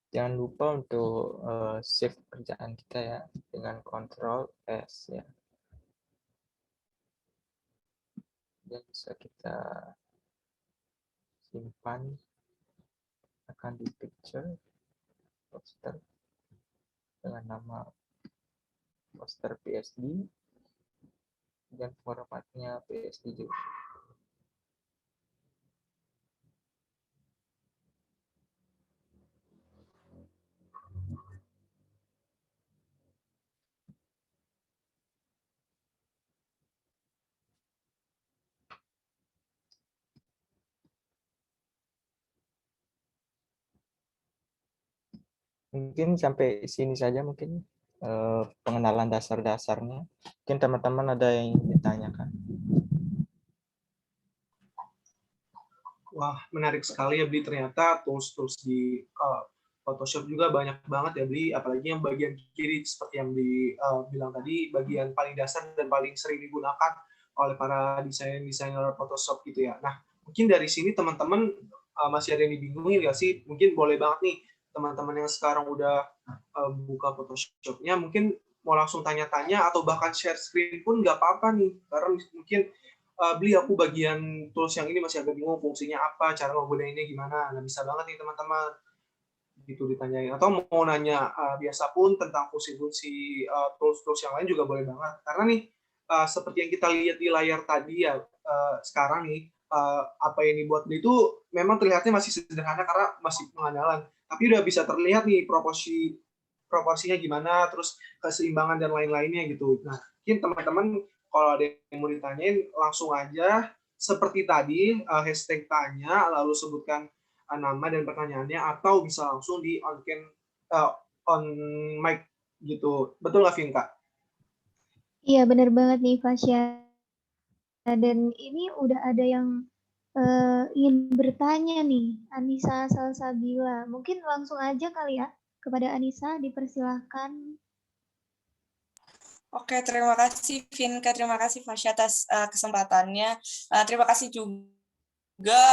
Jangan lupa untuk save kerjaan kita ya dengan Ctrl S ya. Dan bisa kita simpan akan di picture poster dengan nama poster PSD dan formatnya PSD juga. Mungkin sampai sini saja mungkin pengenalan dasar-dasarnya. Mungkin teman-teman ada yang ingin ditanyakan. Wah, menarik sekali ya Bli, ternyata tools-tools di Photoshop juga banyak banget ya Bli, apalagi yang bagian kiri seperti yang bilang tadi, bagian paling dasar dan paling sering digunakan oleh para desainer Photoshop gitu ya. Nah, mungkin dari sini teman-teman masih ada yang dibingungin nggak sih? Mungkin boleh banget nih teman-teman yang sekarang udah buka Photoshop-nya, mungkin mau langsung tanya-tanya atau bahkan share screen pun nggak apa-apa nih, karena mungkin Bli, aku bagian tools yang ini masih agak bingung fungsinya apa, cara menggunainnya gimana. Nah, bisa banget nih teman-teman gitu ditanyain. Atau mau nanya biasa pun tentang fungsi-fungsi tools-tools yang lain juga boleh banget. Karena nih, seperti yang kita lihat di layar tadi ya, sekarang nih, apa yang dibuat Bli itu memang terlihatnya masih sederhana karena masih pengandalan. Tapi udah bisa terlihat nih proporsinya gimana, terus keseimbangan dan lain-lainnya gitu. Nah, mungkin teman-teman kalau ada yang mau ditanyain, langsung aja seperti tadi, hashtag tanya, lalu sebutkan nama dan pertanyaannya, atau bisa langsung di on mic gitu. Betul nggak, Vinka? Iya, benar banget nih, Fasya. Dan ini udah ada yang ingin bertanya nih, Anissa Salsabila. Mungkin langsung aja kali ya, kepada Anissa, dipersilahkan. Oke, terima kasih Vinka, terima kasih Fasya atas kesempatannya. Terima kasih juga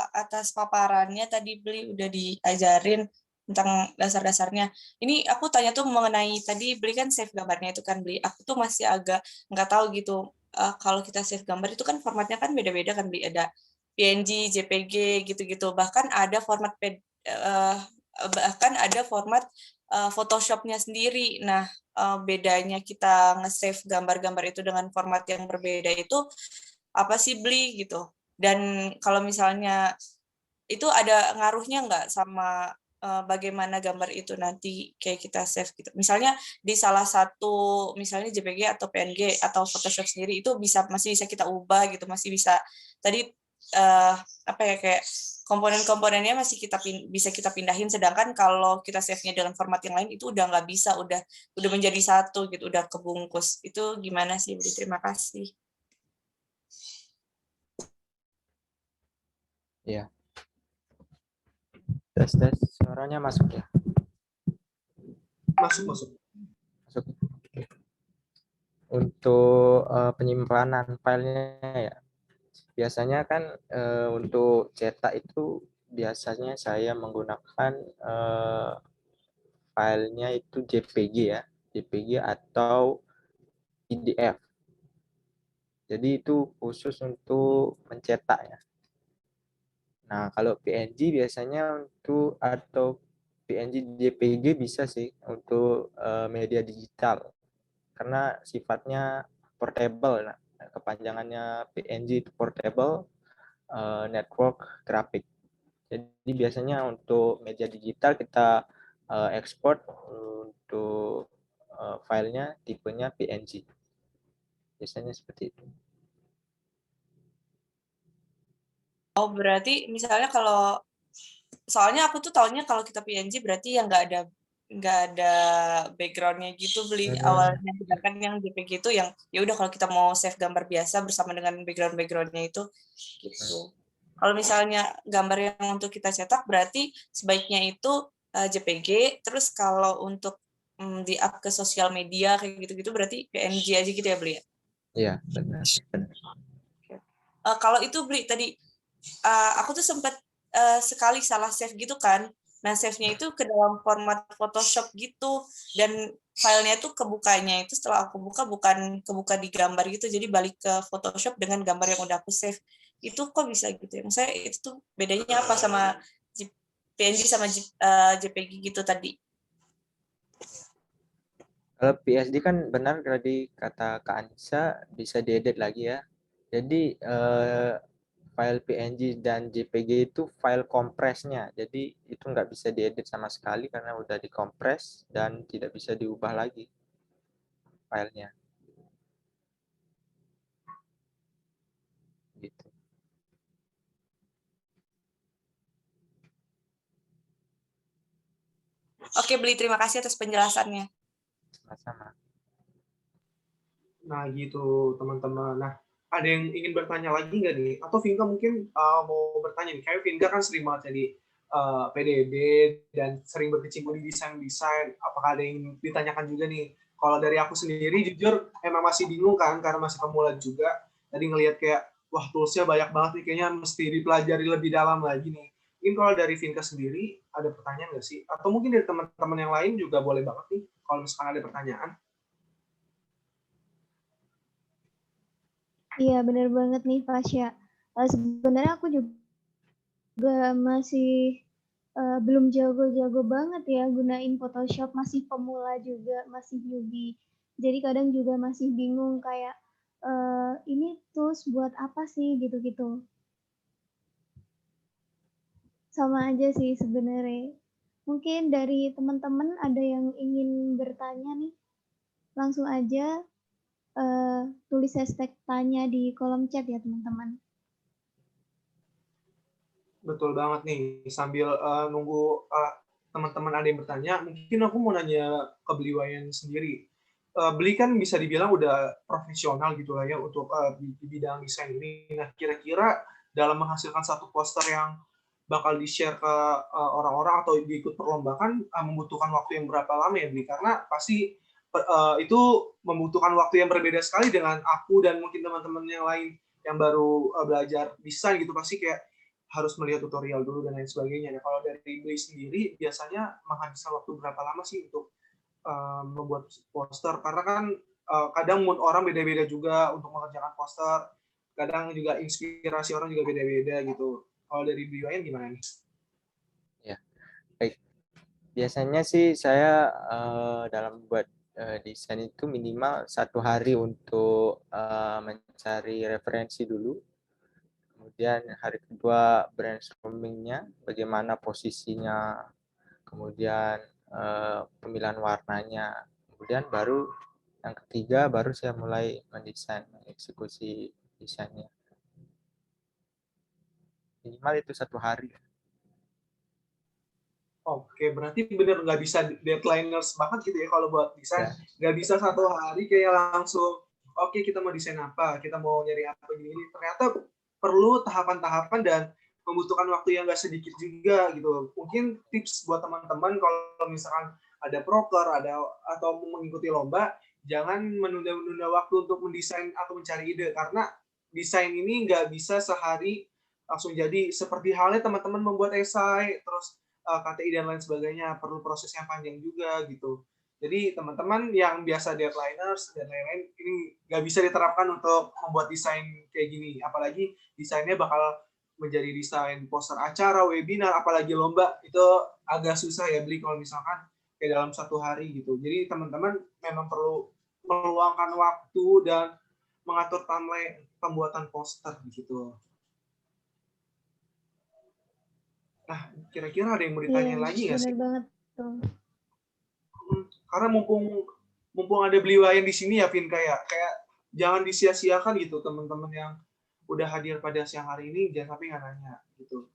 atas paparannya, tadi Bli udah diajarin tentang dasar-dasarnya. Ini aku tanya tuh mengenai, tadi Bli kan save gambarnya itu kan Bli, aku tuh masih agak nggak tahu gitu, kalau kita save gambar itu kan formatnya kan beda-beda kan, ada PNG, JPG gitu-gitu. Bahkan ada format Photoshop-nya sendiri. Nah, bedanya kita nge-save gambar-gambar itu dengan format yang berbeda itu apa sih, Bli gitu. Dan kalau misalnya itu ada ngaruhnya nggak sama bagaimana gambar itu nanti kayak kita save gitu. Misalnya di salah satu, misalnya JPG atau PNG atau Photoshop sendiri itu masih bisa kita ubah gitu, masih bisa tadi kayak komponen-komponennya masih bisa kita pindahin, sedangkan kalau kita save-nya dengan format yang lain itu udah nggak bisa, udah menjadi satu gitu, udah kebungkus. Itu gimana sih, Bli? Terima kasih. Iya. Tes, suaranya masuk ya? Masuk. Untuk penyimpanan filenya ya, biasanya kan untuk cetak itu biasanya saya menggunakan filenya itu JPG atau PDF. Jadi itu khusus untuk mencetak ya. Nah, kalau PNG biasanya atau PNG JPG bisa sih untuk media digital. Karena sifatnya portable. Nah, kepanjangannya PNG itu portable network graphic. Jadi biasanya untuk media digital kita ekspor untuk filenya tipenya PNG. Biasanya seperti itu. Oh, berarti misalnya soalnya aku tuh taunya kalau kita PNG berarti yang nggak ada background-nya gitu, Bli awalnya. Sedangkan yang JPG itu yang ya udah kalau kita mau save gambar biasa bersama dengan background-nya itu gitu. Kalau misalnya gambar yang untuk kita cetak berarti sebaiknya itu JPG, terus kalau untuk di-up ke sosial media kayak gitu-gitu berarti PNG aja gitu ya, Bli ya? Iya, benar. Kalau itu, Bli, tadi aku tuh sempat sekali salah save gitu kan. Nah, save-nya itu ke dalam format Photoshop gitu. Dan filenya tuh kebukanya itu setelah aku buka bukan kebuka di gambar gitu. Jadi balik ke Photoshop dengan gambar yang udah aku save. Itu kok bisa gitu ya? Maksudnya itu tuh bedanya apa sama PNG sama JPG gitu tadi? Kalau PSD kan benar tadi kata Kak Anissa bisa diedit lagi ya. Jadi file PNG dan JPG itu file kompresnya. Jadi itu nggak bisa diedit sama sekali karena udah dikompres dan tidak bisa diubah lagi filenya. Gitu. Oke, Bli, terima kasih atas penjelasannya. Sama-sama. Nah, gitu teman-teman. Nah, ada yang ingin bertanya lagi nggak nih? Atau Vinka mungkin mau bertanya nih. Kayak Vinka kan sering banget jadi PDD dan sering berkecimpung di desain-desain. Apakah ada yang ditanyakan juga nih? Kalau dari aku sendiri, jujur emang masih bingung kan, karena masih pemula juga. Tadi ngelihat kayak, wah toolsnya banyak banget nih, kayaknya mesti dipelajari lebih dalam lagi nih. Mungkin kalau dari Vinka sendiri, ada pertanyaan nggak sih? Atau mungkin dari teman-teman yang lain juga boleh banget nih, kalau misalkan ada pertanyaan. Iya, benar banget nih, Fasya. Sebenarnya aku juga masih belum jago-jago banget ya gunain Photoshop, masih pemula juga, masih newbie. Jadi kadang juga masih bingung kayak ini tools buat apa sih gitu-gitu. Sama aja sih sebenarnya. Mungkin dari teman-teman ada yang ingin bertanya nih, langsung aja tulis hashtag tanya di kolom chat ya teman-teman. Betul banget nih, sambil nunggu teman-teman ada yang bertanya, mungkin aku mau nanya ke Bli Wayan sendiri. Bli kan bisa dibilang udah profesional gitu lah ya untuk di bidang desain ini. Nah, kira-kira dalam menghasilkan satu poster yang bakal di-share ke orang-orang atau diikut perlombaan membutuhkan waktu yang berapa lama ya, Bli? Karena pasti itu membutuhkan waktu yang berbeda sekali dengan aku dan mungkin teman-teman yang lain yang baru belajar desain gitu, pasti kayak harus melihat tutorial dulu dan lain sebagainya. Nah, kalau dari Bli sendiri biasanya menghabiskan waktu berapa lama sih untuk membuat poster? Karena kan kadang mood orang beda-beda juga untuk mengerjakan poster, kadang juga inspirasi orang juga beda-beda gitu. Kalau dari Biwayan gimana nih? Ya, baik. Biasanya sih saya dalam buat desain itu minimal 1 hari untuk mencari referensi dulu. Kemudian hari kedua brainstorming-nya, bagaimana posisinya, kemudian pemilihan warnanya. Kemudian baru yang ketiga baru saya mulai mendesain, mengeksekusi desainnya. Minimal itu 1 hari. Oke, berarti bener nggak bisa deadliners banget gitu ya kalau buat desain. Nggak bisa 1 hari kayak langsung, oke kita mau desain apa, kita mau nyari apa gini. Ternyata perlu tahapan-tahapan dan membutuhkan waktu yang nggak sedikit juga gitu. Mungkin tips buat teman-teman kalau misalkan ada proker, atau mengikuti lomba, jangan menunda-nunda waktu untuk mendesain atau mencari ide, karena desain ini nggak bisa sehari langsung jadi. Seperti halnya teman-teman membuat esai, terus KTI dan lain sebagainya, perlu proses yang panjang juga gitu. Jadi teman-teman yang biasa deadliners dan lain-lain, ini nggak bisa diterapkan untuk membuat desain kayak gini. Apalagi desainnya bakal menjadi desain poster acara, webinar, apalagi lomba, itu agak susah ya beli kalau misalkan kayak dalam 1 hari gitu. Jadi teman-teman memang perlu meluangkan waktu dan mengatur timeline pembuatan poster gitu. Nah, kira-kira ada yang mau ditanyain lagi nggak sih? Bener banget tuh. Karena mumpung ada Bliwayan di sini ya, Vin, kayak jangan disia-siakan gitu teman-teman yang udah hadir pada siang hari ini, jangan sampai nggak nanya gitu.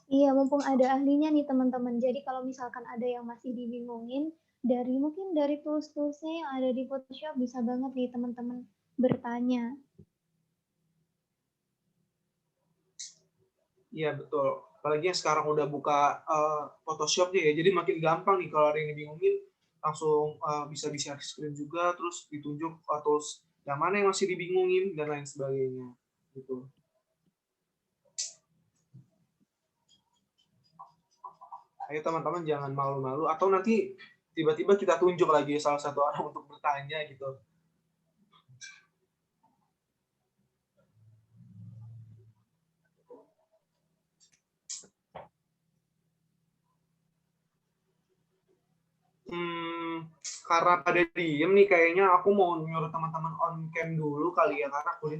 Iya, mumpung ada ahlinya nih teman-teman. Jadi kalau misalkan ada yang masih dibingungin, mungkin dari tools-toolsnya yang ada di Photoshop bisa banget nih teman-teman bertanya. Iya, betul. Apalagi yang sekarang udah buka Photoshop-nya ya, jadi makin gampang nih kalau ada yang dibingungin, langsung bisa di-share screen juga, terus ditunjuk tools yang mana yang masih dibingungin, dan lain sebagainya. Gitu. Ayo teman-teman jangan malu-malu, atau nanti tiba-tiba kita tunjuk lagi salah satu orang untuk bertanya gitu. Karena pada diem nih, kayaknya aku mau nyuruh teman-teman on cam dulu kali ya, karena kuliah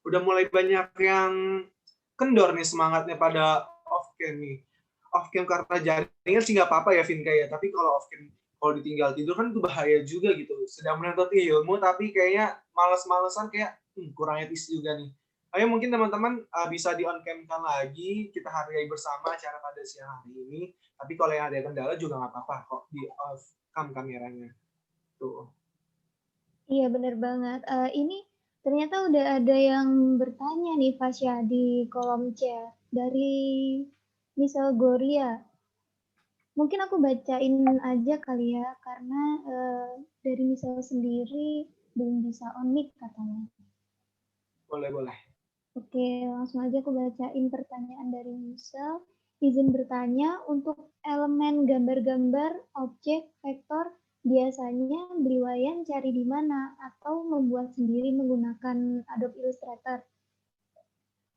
udah mulai banyak yang kendor nih semangatnya pada off cam nih. Off cam karena jaringan sih nggak apa-apa ya, Vin, kayak, tapi kalau off cam kalau ditinggal tidur kan itu bahaya juga gitu. Sedang menuntut ilmu tapi kayaknya males-malesan, kayak kurang etis juga nih. Ayo mungkin teman-teman bisa di on cam kan lagi, kita hargai bersama acara pada siang hari ini. Tapi kalau yang ada kendala juga nggak apa-apa kok di off cam kameranya. Tuh. Iya, bener banget. Ini ternyata udah ada yang bertanya nih, Fasya, di kolom chat dari Misal Gloria. Mungkin aku bacain aja kali ya, karena dari Misal sendiri belum bisa on mic katanya. Boleh. Oke, langsung aja aku bacain pertanyaan dari Misal. Izin bertanya, untuk elemen gambar-gambar, objek, vektor, biasanya Bliwayan cari di mana atau membuat sendiri menggunakan Adobe Illustrator?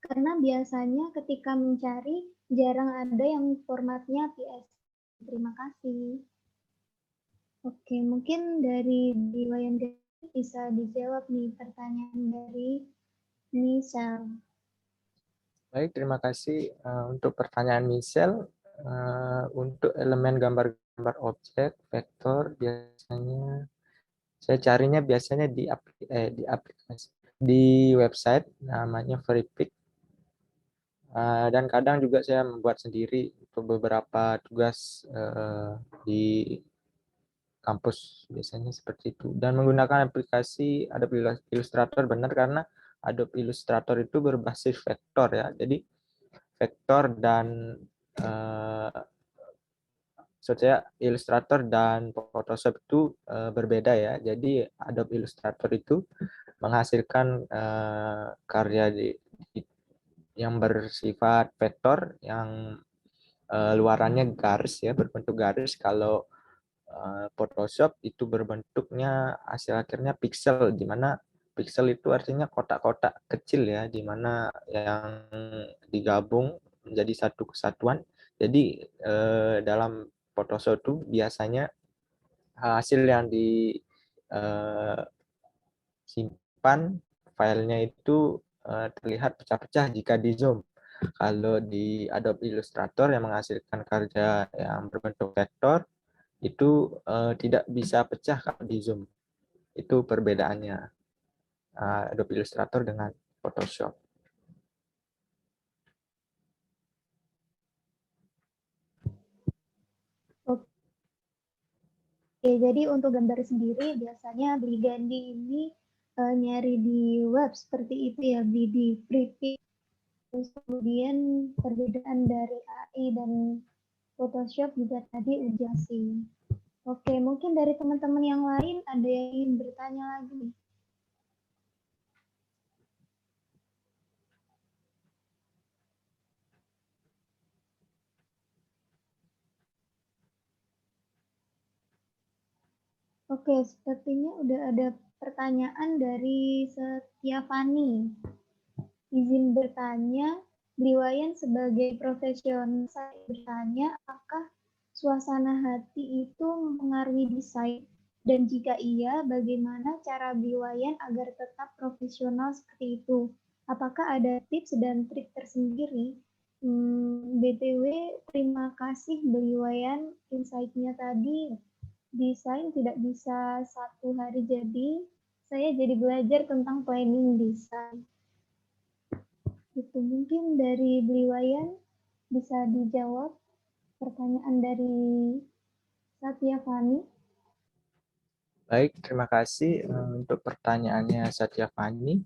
Karena biasanya ketika mencari, jarang ada yang formatnya PS. Terima kasih. Oke, mungkin dari Bliwayan bisa dijawab nih pertanyaan dari Misal. Baik, terima kasih untuk pertanyaan Michelle. Untuk elemen gambar-gambar objek, vektor, biasanya saya carinya biasanya di aplikasi, di website namanya Veripic. Dan kadang juga saya membuat sendiri untuk beberapa tugas di kampus, biasanya seperti itu. Dan menggunakan aplikasi Adobe Illustrator, benar, karena Adobe Illustrator itu berbasis vektor ya. Jadi vektor dan maksudnya Illustrator dan Photoshop itu berbeda ya. Jadi Adobe Illustrator itu menghasilkan karya yang bersifat vektor yang luarannya garis ya, berbentuk garis. Kalau Photoshop itu berbentuknya hasil akhirnya pixel, di mana pixel itu artinya kotak-kotak kecil ya, di mana yang digabung menjadi satu kesatuan. Jadi dalam Photoshop itu biasanya hasil yang disimpan filenya itu terlihat pecah-pecah jika di zoom. Kalau di Adobe Illustrator yang menghasilkan karya yang berbentuk vektor itu tidak bisa pecah kalau di zoom. Itu perbedaannya Adobe Illustrator dengan Photoshop. Oke, jadi untuk gambar sendiri biasanya Beli Gandhi ini nyari di web seperti itu ya, beli di Freepik. Terus kemudian perbedaan dari AI dan Photoshop juga tadi udah jelasin. Oke, mungkin dari teman-teman yang lain ada yang ingin bertanya lagi. Oke, sepertinya udah ada pertanyaan dari Setiafani. Izin bertanya, Bli Wayan sebagai profesional, saya bertanya apakah suasana hati itu mempengaruhi desain? Dan jika iya, bagaimana cara Bli Wayan agar tetap profesional seperti itu? Apakah ada tips dan trik tersendiri? BTW, terima kasih Bli Wayan, insight-nya tadi. Desain tidak bisa satu hari jadi. Saya jadi belajar tentang planning desain. Itu mungkin dari Bli Wayan bisa dijawab pertanyaan dari Satya Fani. Baik, terima kasih untuk pertanyaannya Satya Fani.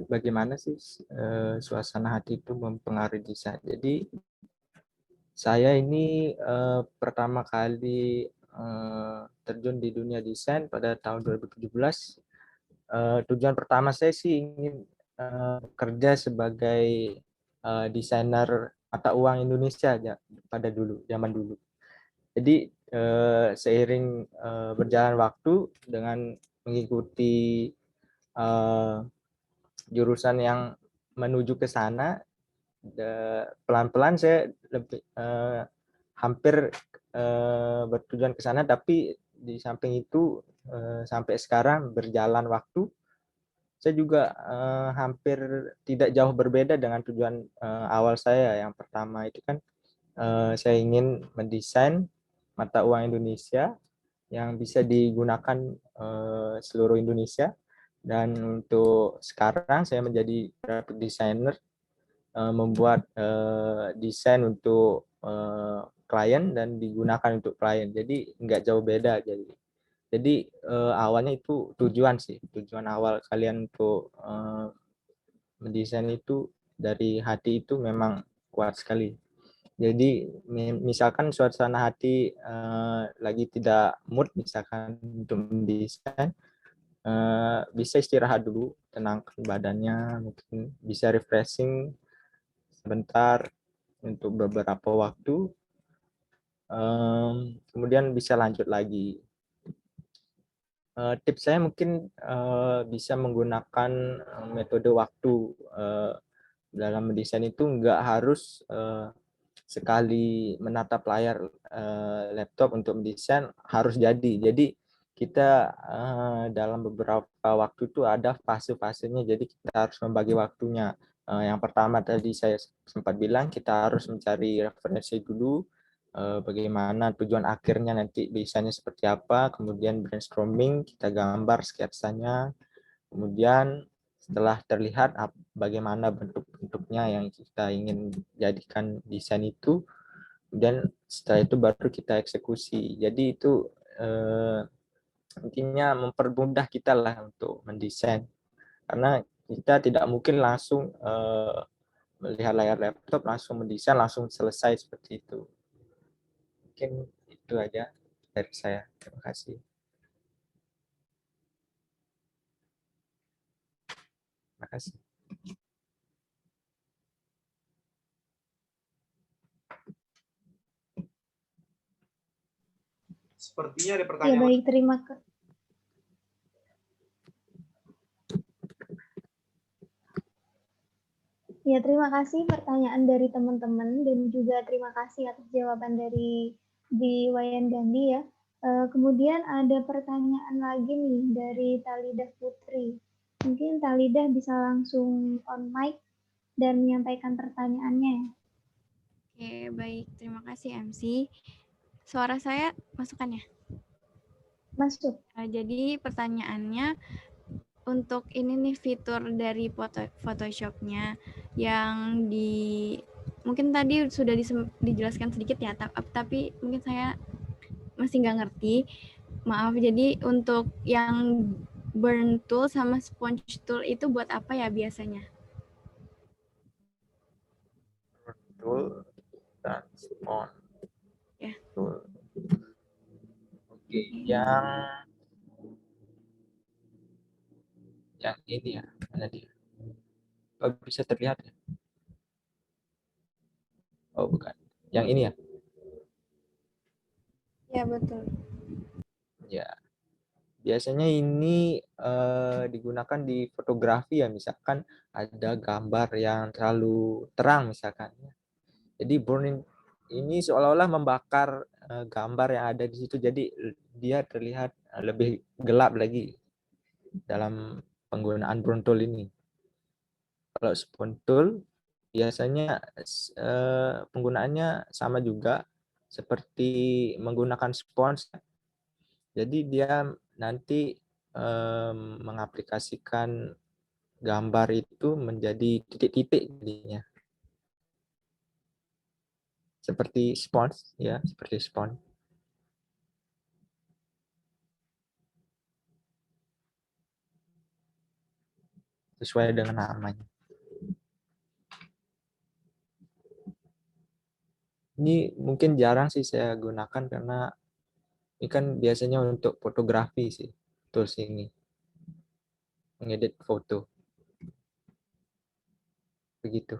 Bagaimana sih suasana hati itu mempengaruhi desain? Jadi saya ini pertama kali terjun di dunia desain pada tahun 2017. Tujuan pertama saya sih ingin kerja sebagai desainer mata uang Indonesia aja pada zaman dulu. Jadi seiring berjalan waktu dengan mengikuti jurusan yang menuju ke sana, pelan-pelan saya lebih hampir bertujuan ke sana, tapi di samping itu sampai sekarang berjalan waktu, saya juga hampir tidak jauh berbeda dengan tujuan awal saya. Yang pertama itu kan saya ingin mendesain mata uang Indonesia yang bisa digunakan seluruh Indonesia. Dan untuk sekarang saya menjadi graphic designer, membuat desain untuk klien dan digunakan untuk klien. Jadi nggak jauh beda. Jadi awalnya itu tujuan awal kalian untuk mendesain itu dari hati itu memang kuat sekali. Jadi misalkan suasana hati lagi tidak mood misalkan untuk mendesain, bisa istirahat dulu, tenangkan badannya, mungkin bisa refreshing sebentar untuk beberapa waktu, kemudian bisa lanjut lagi. Tips saya mungkin bisa menggunakan metode waktu dalam mendesain itu, nggak harus sekali menatap layar laptop untuk mendesain harus jadi. Jadi kita dalam beberapa waktu itu ada fase-fasenya, jadi kita harus membagi waktunya. Yang pertama tadi saya sempat bilang, kita harus mencari referensi dulu, bagaimana tujuan akhirnya nanti desainnya seperti apa, kemudian brainstorming, kita gambar sketsanya, kemudian setelah terlihat bagaimana bentuk-bentuknya yang kita ingin jadikan desain itu, dan setelah itu baru kita eksekusi. Jadi itu intinya mempermudah kita lah untuk mendesain, karena kita tidak mungkin langsung melihat layar laptop langsung mendesain langsung selesai seperti itu. Mungkin itu aja dari saya. Terima kasih. Terima kasih. Sepertinya ada Ya pertanyaan. baik, terima kasih pertanyaan dari teman-teman dan juga terima kasih atas jawaban dari Wayan Gandhi ya. Kemudian ada pertanyaan lagi nih dari Talidah Putri. Mungkin Talidah bisa langsung on mic dan menyampaikan pertanyaannya. Oke, baik. Terima kasih MC. Suara saya masukannya? Masuk. Jadi pertanyaannya, untuk ini nih fitur dari Photoshop-nya yang mungkin tadi sudah dijelaskan sedikit ya, tapi mungkin saya masih nggak ngerti. Maaf, jadi untuk yang burn tool sama sponge tool itu buat apa ya biasanya? Tool dan sponge. Ya. Tool. Oke, yang ini ya, mana dia? Oh, bisa terlihat ya? Oh, bukan. Yang ini ya? Ya, betul. Ya. Biasanya ini digunakan di fotografi ya, misalkan ada gambar yang terlalu terang misalkan. Jadi burning ini seolah-olah membakar gambar yang ada di situ, jadi dia terlihat lebih gelap lagi dalam penggunaan burn tool ini. Kalau sponge tool biasanya penggunaannya sama juga seperti menggunakan spons. Jadi dia nanti mengaplikasikan gambar itu menjadi titik-titik jadinya. Seperti spons ya, seperti spons. Sesuai dengan namanya. Ini mungkin jarang sih saya gunakan karena ini kan biasanya untuk fotografi sih tools ini. Mengedit foto. Begitu.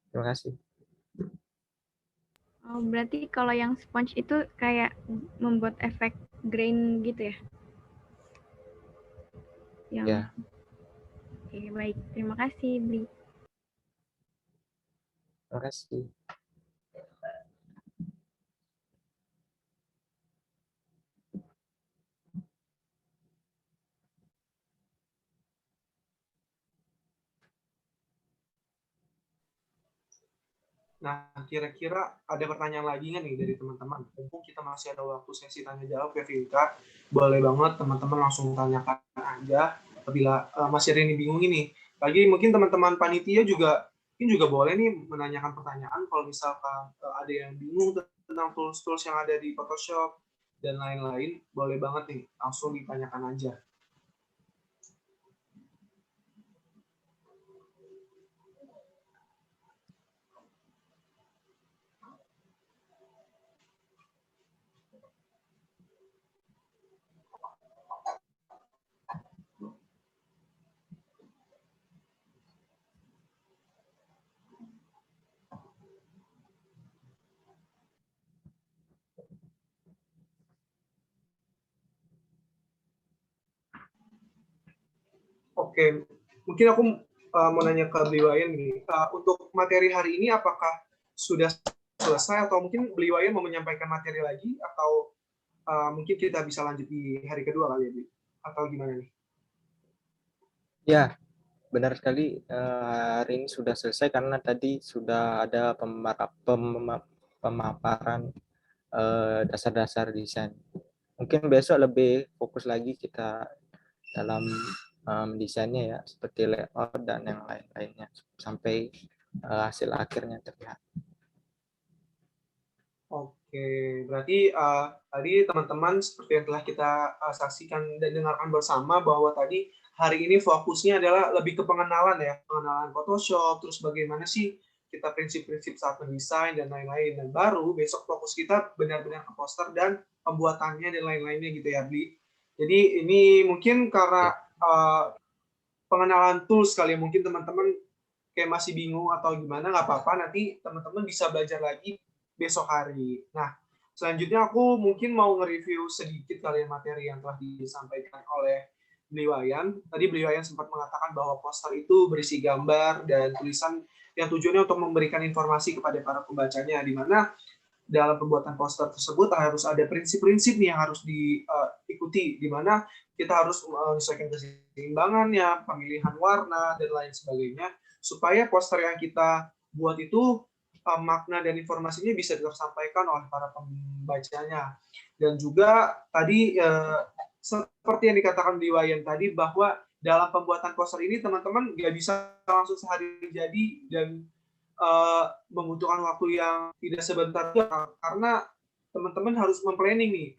Terima kasih. Oh, berarti kalau yang sponge itu kayak membuat efek grain gitu ya? Ya. Oke, baik. Terima kasih, Bli. Terima kasih. Nah, kira-kira ada pertanyaan lagi nggak nih dari teman-teman? Mumpung kita masih ada waktu sesi tanya jawab ya, Vinka. Boleh banget teman-teman langsung tanyakan aja apabila masih ada yang bingung ini. Lagi mungkin teman-teman panitia juga boleh nih menanyakan pertanyaan kalau misalkan ada yang bingung tentang tools-tools yang ada di Photoshop dan lain-lain, boleh banget nih langsung ditanyakan aja. Oke, mungkin aku mau nanya ke Bliwayan nih. Untuk materi hari ini apakah sudah selesai atau mungkin Bliwayan mau menyampaikan materi lagi atau mungkin kita bisa lanjut di hari kedua kali ya, Bli? Atau gimana nih? Ya, benar sekali. Hari ini sudah selesai karena tadi sudah ada pemaparan dasar-dasar desain. Mungkin besok lebih fokus lagi kita dalam desainnya ya, seperti layout dan yang lain-lainnya sampai hasil akhirnya terlihat. Oke, berarti tadi teman-teman seperti yang telah kita saksikan dan dengarkan bersama bahwa tadi hari ini fokusnya adalah lebih ke pengenalan ya, pengenalan Photoshop, terus bagaimana sih kita prinsip-prinsip saat mendesain dan lain-lain. Dan baru besok fokus kita benar-benar ke poster dan pembuatannya dan lain-lainnya gitu ya, Bli. Jadi ini mungkin karena pengenalan tools kali ya, mungkin teman-teman kayak masih bingung atau gimana, nggak apa-apa, nanti teman-teman bisa belajar lagi besok hari. Nah, Selanjutnya aku mungkin mau nge-review sedikit kali ya materi yang telah disampaikan oleh Bli Wayan. Tadi Bli Wayan sempat mengatakan bahwa poster itu berisi gambar dan tulisan yang tujuannya untuk memberikan informasi kepada para pembacanya, di mana dalam pembuatan poster tersebut harus ada prinsip-prinsip nih yang harus diikuti, di mana kita harus menyesuaikan keseimbangannya, pemilihan warna, dan lain sebagainya, supaya poster yang kita buat itu makna dan informasinya bisa tersampaikan oleh para pembacanya. Dan juga tadi seperti yang dikatakan di Wayan tadi, bahwa dalam pembuatan poster ini teman-teman nggak bisa langsung sehari jadi dan membutuhkan waktu yang tidak sebentar, karena teman-teman harus memplanning nih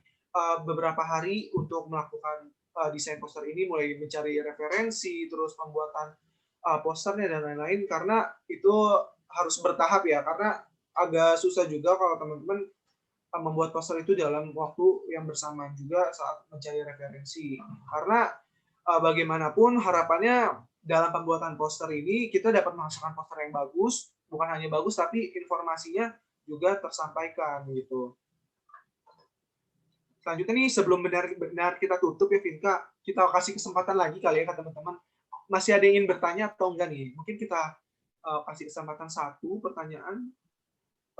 beberapa hari untuk melakukan desain poster ini, mulai mencari referensi, terus pembuatan posternya dan lain-lain, karena itu harus bertahap ya, karena agak susah juga kalau teman-teman membuat poster itu dalam waktu yang bersamaan juga saat mencari referensi. Karena bagaimanapun harapannya dalam pembuatan poster ini kita dapat menghasilkan poster yang bagus, bukan hanya bagus tapi informasinya juga tersampaikan gitu. Selanjutnya nih, sebelum benar-benar kita tutup ya Vinka, kita kasih kesempatan lagi kali ya ke teman-teman. Masih ada yang ingin bertanya atau enggak nih? Mungkin kita kasih kesempatan 1 pertanyaan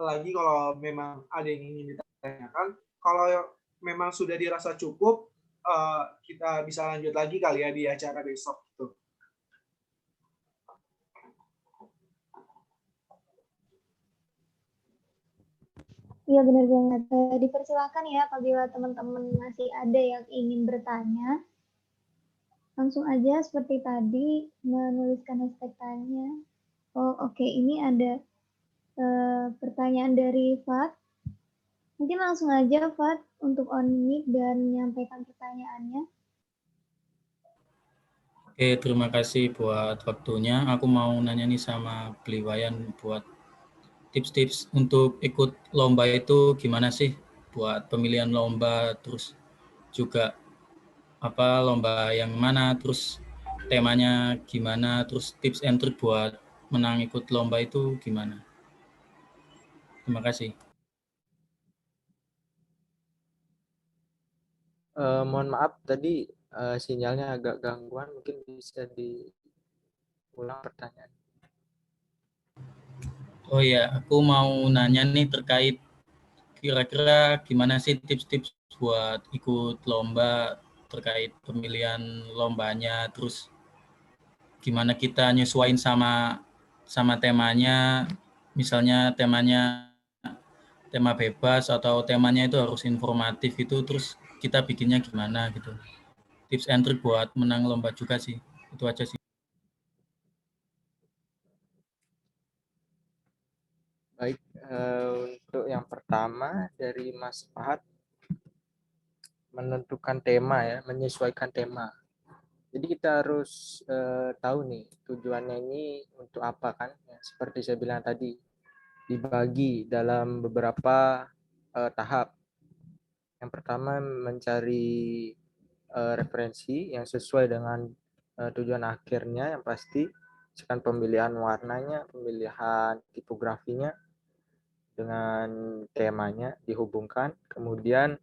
lagi kalau memang ada yang ingin ditanyakan. Kalau memang sudah dirasa cukup, kita bisa lanjut lagi kali ya di acara besok gitu. Iya benar banget. Dipersilakan ya apabila teman-teman masih ada yang ingin bertanya. Langsung aja seperti tadi menuliskan hashtag tanya. Oh oke, ini ada pertanyaan dari Fat. Mungkin langsung aja Fat untuk on mic dan menyampaikan pertanyaannya. Oke, terima kasih buat waktunya. Aku mau nanya nih sama Bli Wayan buat tips-tips untuk ikut lomba itu gimana sih? Buat pemilihan lomba, terus juga apa lomba yang mana, terus temanya gimana, terus tips and trick buat menang ikut lomba itu gimana? Terima kasih. Mohon maaf tadi sinyalnya agak gangguan, mungkin bisa diulang pertanyaan. Oh ya, aku mau nanya nih terkait kira-kira gimana sih tips-tips buat ikut lomba, terkait pemilihan lombanya, terus gimana kita nyesuaiin sama temanya, misalnya temanya tema bebas atau temanya itu harus informatif itu, terus kita bikinnya gimana gitu. Tips and trick buat menang lomba juga sih, itu aja sih. Baik, untuk yang pertama dari Mas Fahad, menentukan tema ya, menyesuaikan tema. Jadi kita harus tahu nih tujuannya ini untuk apa kan? Ya, seperti saya bilang tadi, dibagi dalam beberapa tahap. Yang pertama mencari referensi yang sesuai dengan tujuan akhirnya yang pasti, misalkan pemilihan warnanya, pemilihan tipografinya dengan temanya dihubungkan. Kemudian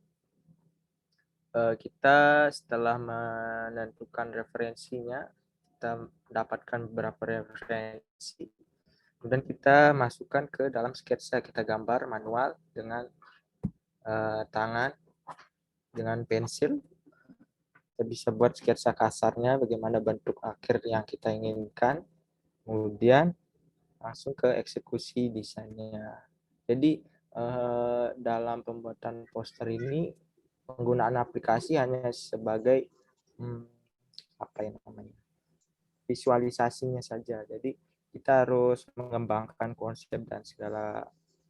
kita setelah menentukan referensinya, kita mendapatkan beberapa referensi, kemudian kita masukkan ke dalam sketsa, kita gambar manual dengan tangan, dengan pensil. Kita bisa buat sketsa kasarnya bagaimana bentuk akhir yang kita inginkan, kemudian langsung ke eksekusi desainnya. Jadi dalam pembuatan poster ini penggunaan aplikasi hanya sebagai visualisasinya saja. Jadi kita harus mengembangkan konsep dan segala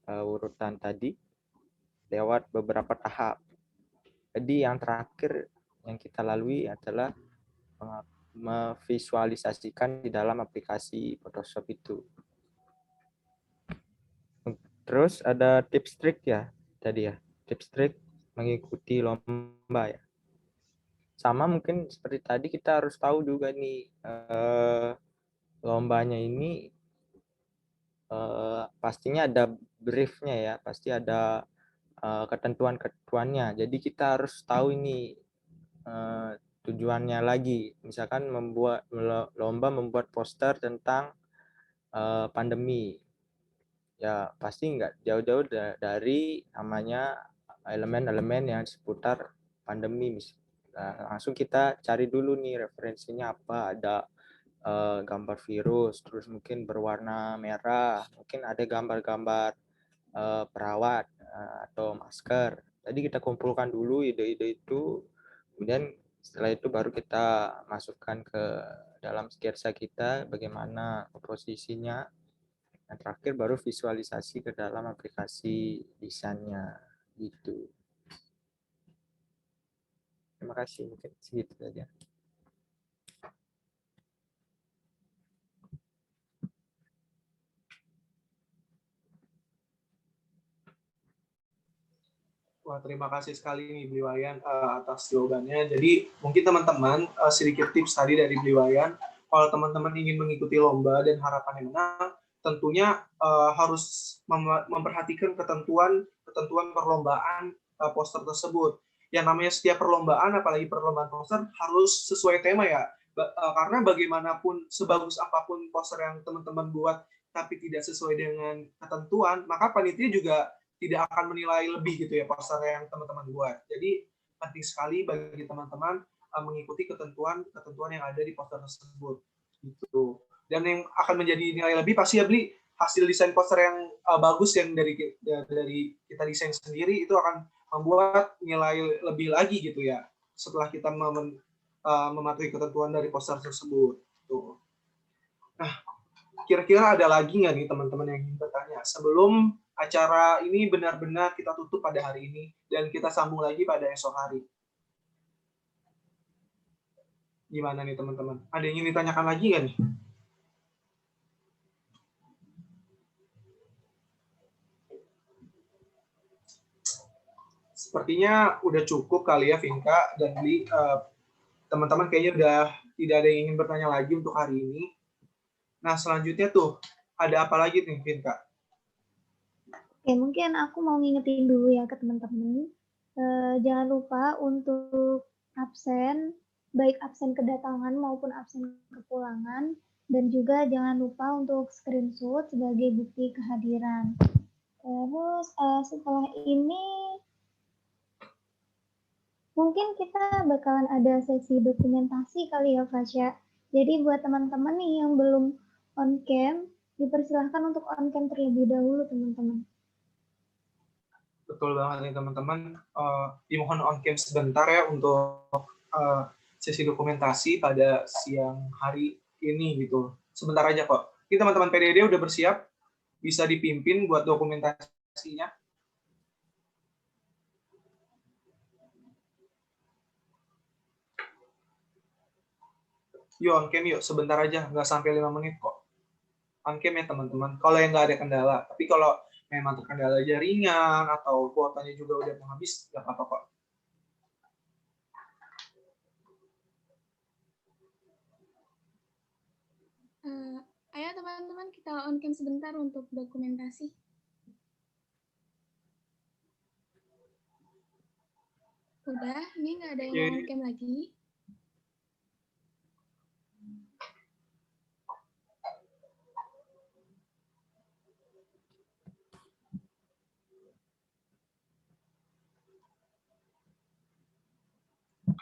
urutan tadi lewat beberapa tahap. Jadi yang terakhir yang kita lalui adalah memvisualisasikan di dalam aplikasi Photoshop itu. Terus ada tips trik ya tadi ya, tips trik mengikuti lomba ya. Sama mungkin seperti tadi kita harus tahu juga nih lombanya ini pastinya ada briefnya ya, pasti ada ketentuan-ketentuannya. Jadi kita harus tahu ini tujuannya lagi. Misalkan membuat lomba membuat poster tentang pandemi. Ya pasti nggak jauh-jauh dari namanya elemen-elemen yang seputar pandemi. Nah, langsung kita cari dulu nih referensinya apa. Ada gambar virus, terus mungkin berwarna merah, mungkin ada gambar-gambar perawat atau masker. Tadi kita kumpulkan dulu ide-ide itu, kemudian setelah itu baru kita masukkan ke dalam sketsa kita bagaimana posisinya. Dan terakhir baru visualisasi ke dalam aplikasi desainnya gitu. Terima kasih, mungkin segitu saja. Wah, terima kasih sekali nih Bliwayan atas jawabannya. Jadi mungkin teman-teman sedikit tips tadi dari Bliwayan, kalau teman-teman ingin mengikuti lomba dan harapannya menang, tentunya harus memperhatikan ketentuan perlombaan poster tersebut. Yang namanya setiap perlombaan, apalagi perlombaan poster, harus sesuai tema ya. Karena bagaimanapun, sebagus apapun poster yang teman-teman buat, tapi tidak sesuai dengan ketentuan, maka panitia juga tidak akan menilai lebih gitu ya poster yang teman-teman buat. Jadi penting sekali bagi teman-teman mengikuti ketentuan yang ada di poster tersebut gitu. Dan yang akan menjadi nilai lebih pasti ya beli hasil desain poster yang bagus yang dari kita desain sendiri, itu akan membuat nilai lebih lagi gitu ya setelah kita mematuhi ketentuan dari poster tersebut. Tuh. Nah, kira-kira ada lagi nggak nih teman-teman yang ingin bertanya sebelum acara ini benar-benar kita tutup pada hari ini dan kita sambung lagi pada esok hari? Gimana nih teman-teman? Ada yang ingin ditanyakan lagi nggak nih? Sepertinya udah cukup kali ya Vinka dan Bli. Teman-teman kayaknya udah tidak ada yang ingin bertanya lagi untuk hari ini. Nah, selanjutnya tuh, ada apa lagi nih, Vinka? Oke, mungkin aku mau ngingetin dulu ya ke teman-teman. Jangan lupa untuk absen, baik absen kedatangan maupun absen kepulangan. Dan juga jangan lupa untuk screenshot sebagai bukti kehadiran. Terus setelah ini, mungkin kita bakalan ada sesi dokumentasi kali ya, Fasya. Jadi buat teman-teman nih yang belum on cam, dipersilahkan untuk on cam terlebih dahulu, teman-teman. Betul banget nih teman-teman. Dimohon on cam sebentar ya untuk sesi dokumentasi pada siang hari ini gitu. Sebentar aja kok. Ini teman-teman PDD udah bersiap, bisa dipimpin buat dokumentasinya. Yuk on cam yuk, sebentar aja, nggak sampai 5 menit kok. On cam ya teman-teman, kalau yang nggak ada kendala. Tapi kalau memang terkendala jaringan atau kuotanya juga udah mau habis, nggak apa-apa kok. Ayo teman-teman kita on cam sebentar untuk dokumentasi. Udah, ini nggak ada yang on cam lagi.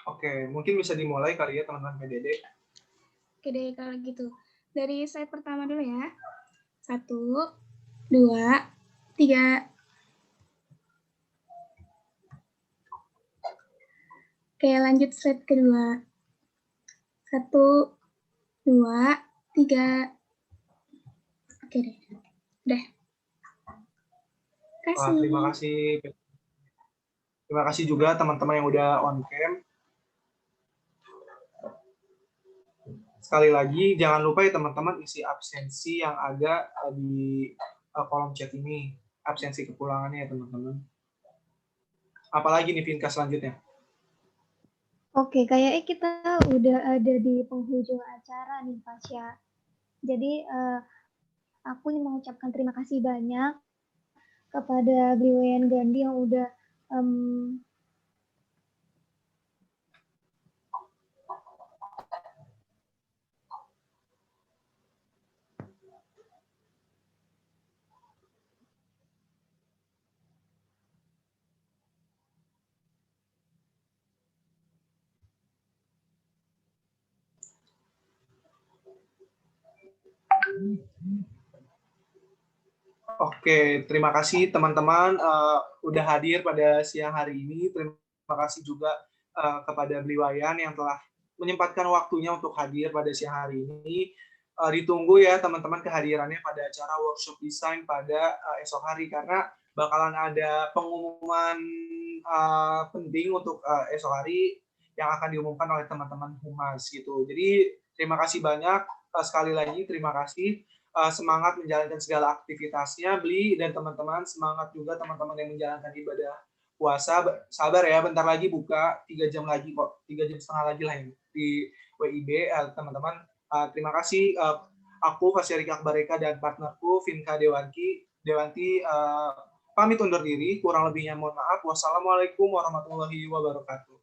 Oke, mungkin bisa dimulai kali ya teman-teman PDD. Oke deh kalau gitu. Dari slide pertama dulu ya. 1, 2, 3. Oke, lanjut slide kedua. 1, 2, 3. Oke deh. Udah. Wah, terima kasih. Terima kasih juga teman-teman yang udah on cam. Sekali lagi, jangan lupa ya teman-teman isi absensi yang ada di kolom chat ini. Absensi kepulangannya ya teman-teman. Apalagi nih Vinka selanjutnya? Oke, kayaknya kita udah ada di penghujung acara nih, Fasya. Jadi, aku ingin mengucapkan terima kasih banyak kepada Bli Wayan Gandhi yang udah Oke, terima kasih teman-teman udah hadir pada siang hari ini. Terima kasih juga kepada Bli Wayan yang telah menyempatkan waktunya untuk hadir pada siang hari ini. Ditunggu ya teman-teman kehadirannya pada acara workshop desain pada esok hari, karena bakalan ada pengumuman penting untuk esok hari yang akan diumumkan oleh teman-teman Humas gitu. Jadi terima kasih banyak, sekali lagi terima kasih. Semangat menjalankan segala aktivitasnya, Bli dan teman-teman. Semangat juga teman-teman yang menjalankan ibadah puasa. Sabar ya, bentar lagi buka, 3 jam lagi kok, 3 jam setengah lagi lah ini di WIB, teman-teman. Terima kasih. Aku Fasyari Akbareka dan partnerku Vinka Dewanti pamit undur diri. Kurang lebihnya mohon maaf. Wassalamualaikum warahmatullahi wabarakatuh.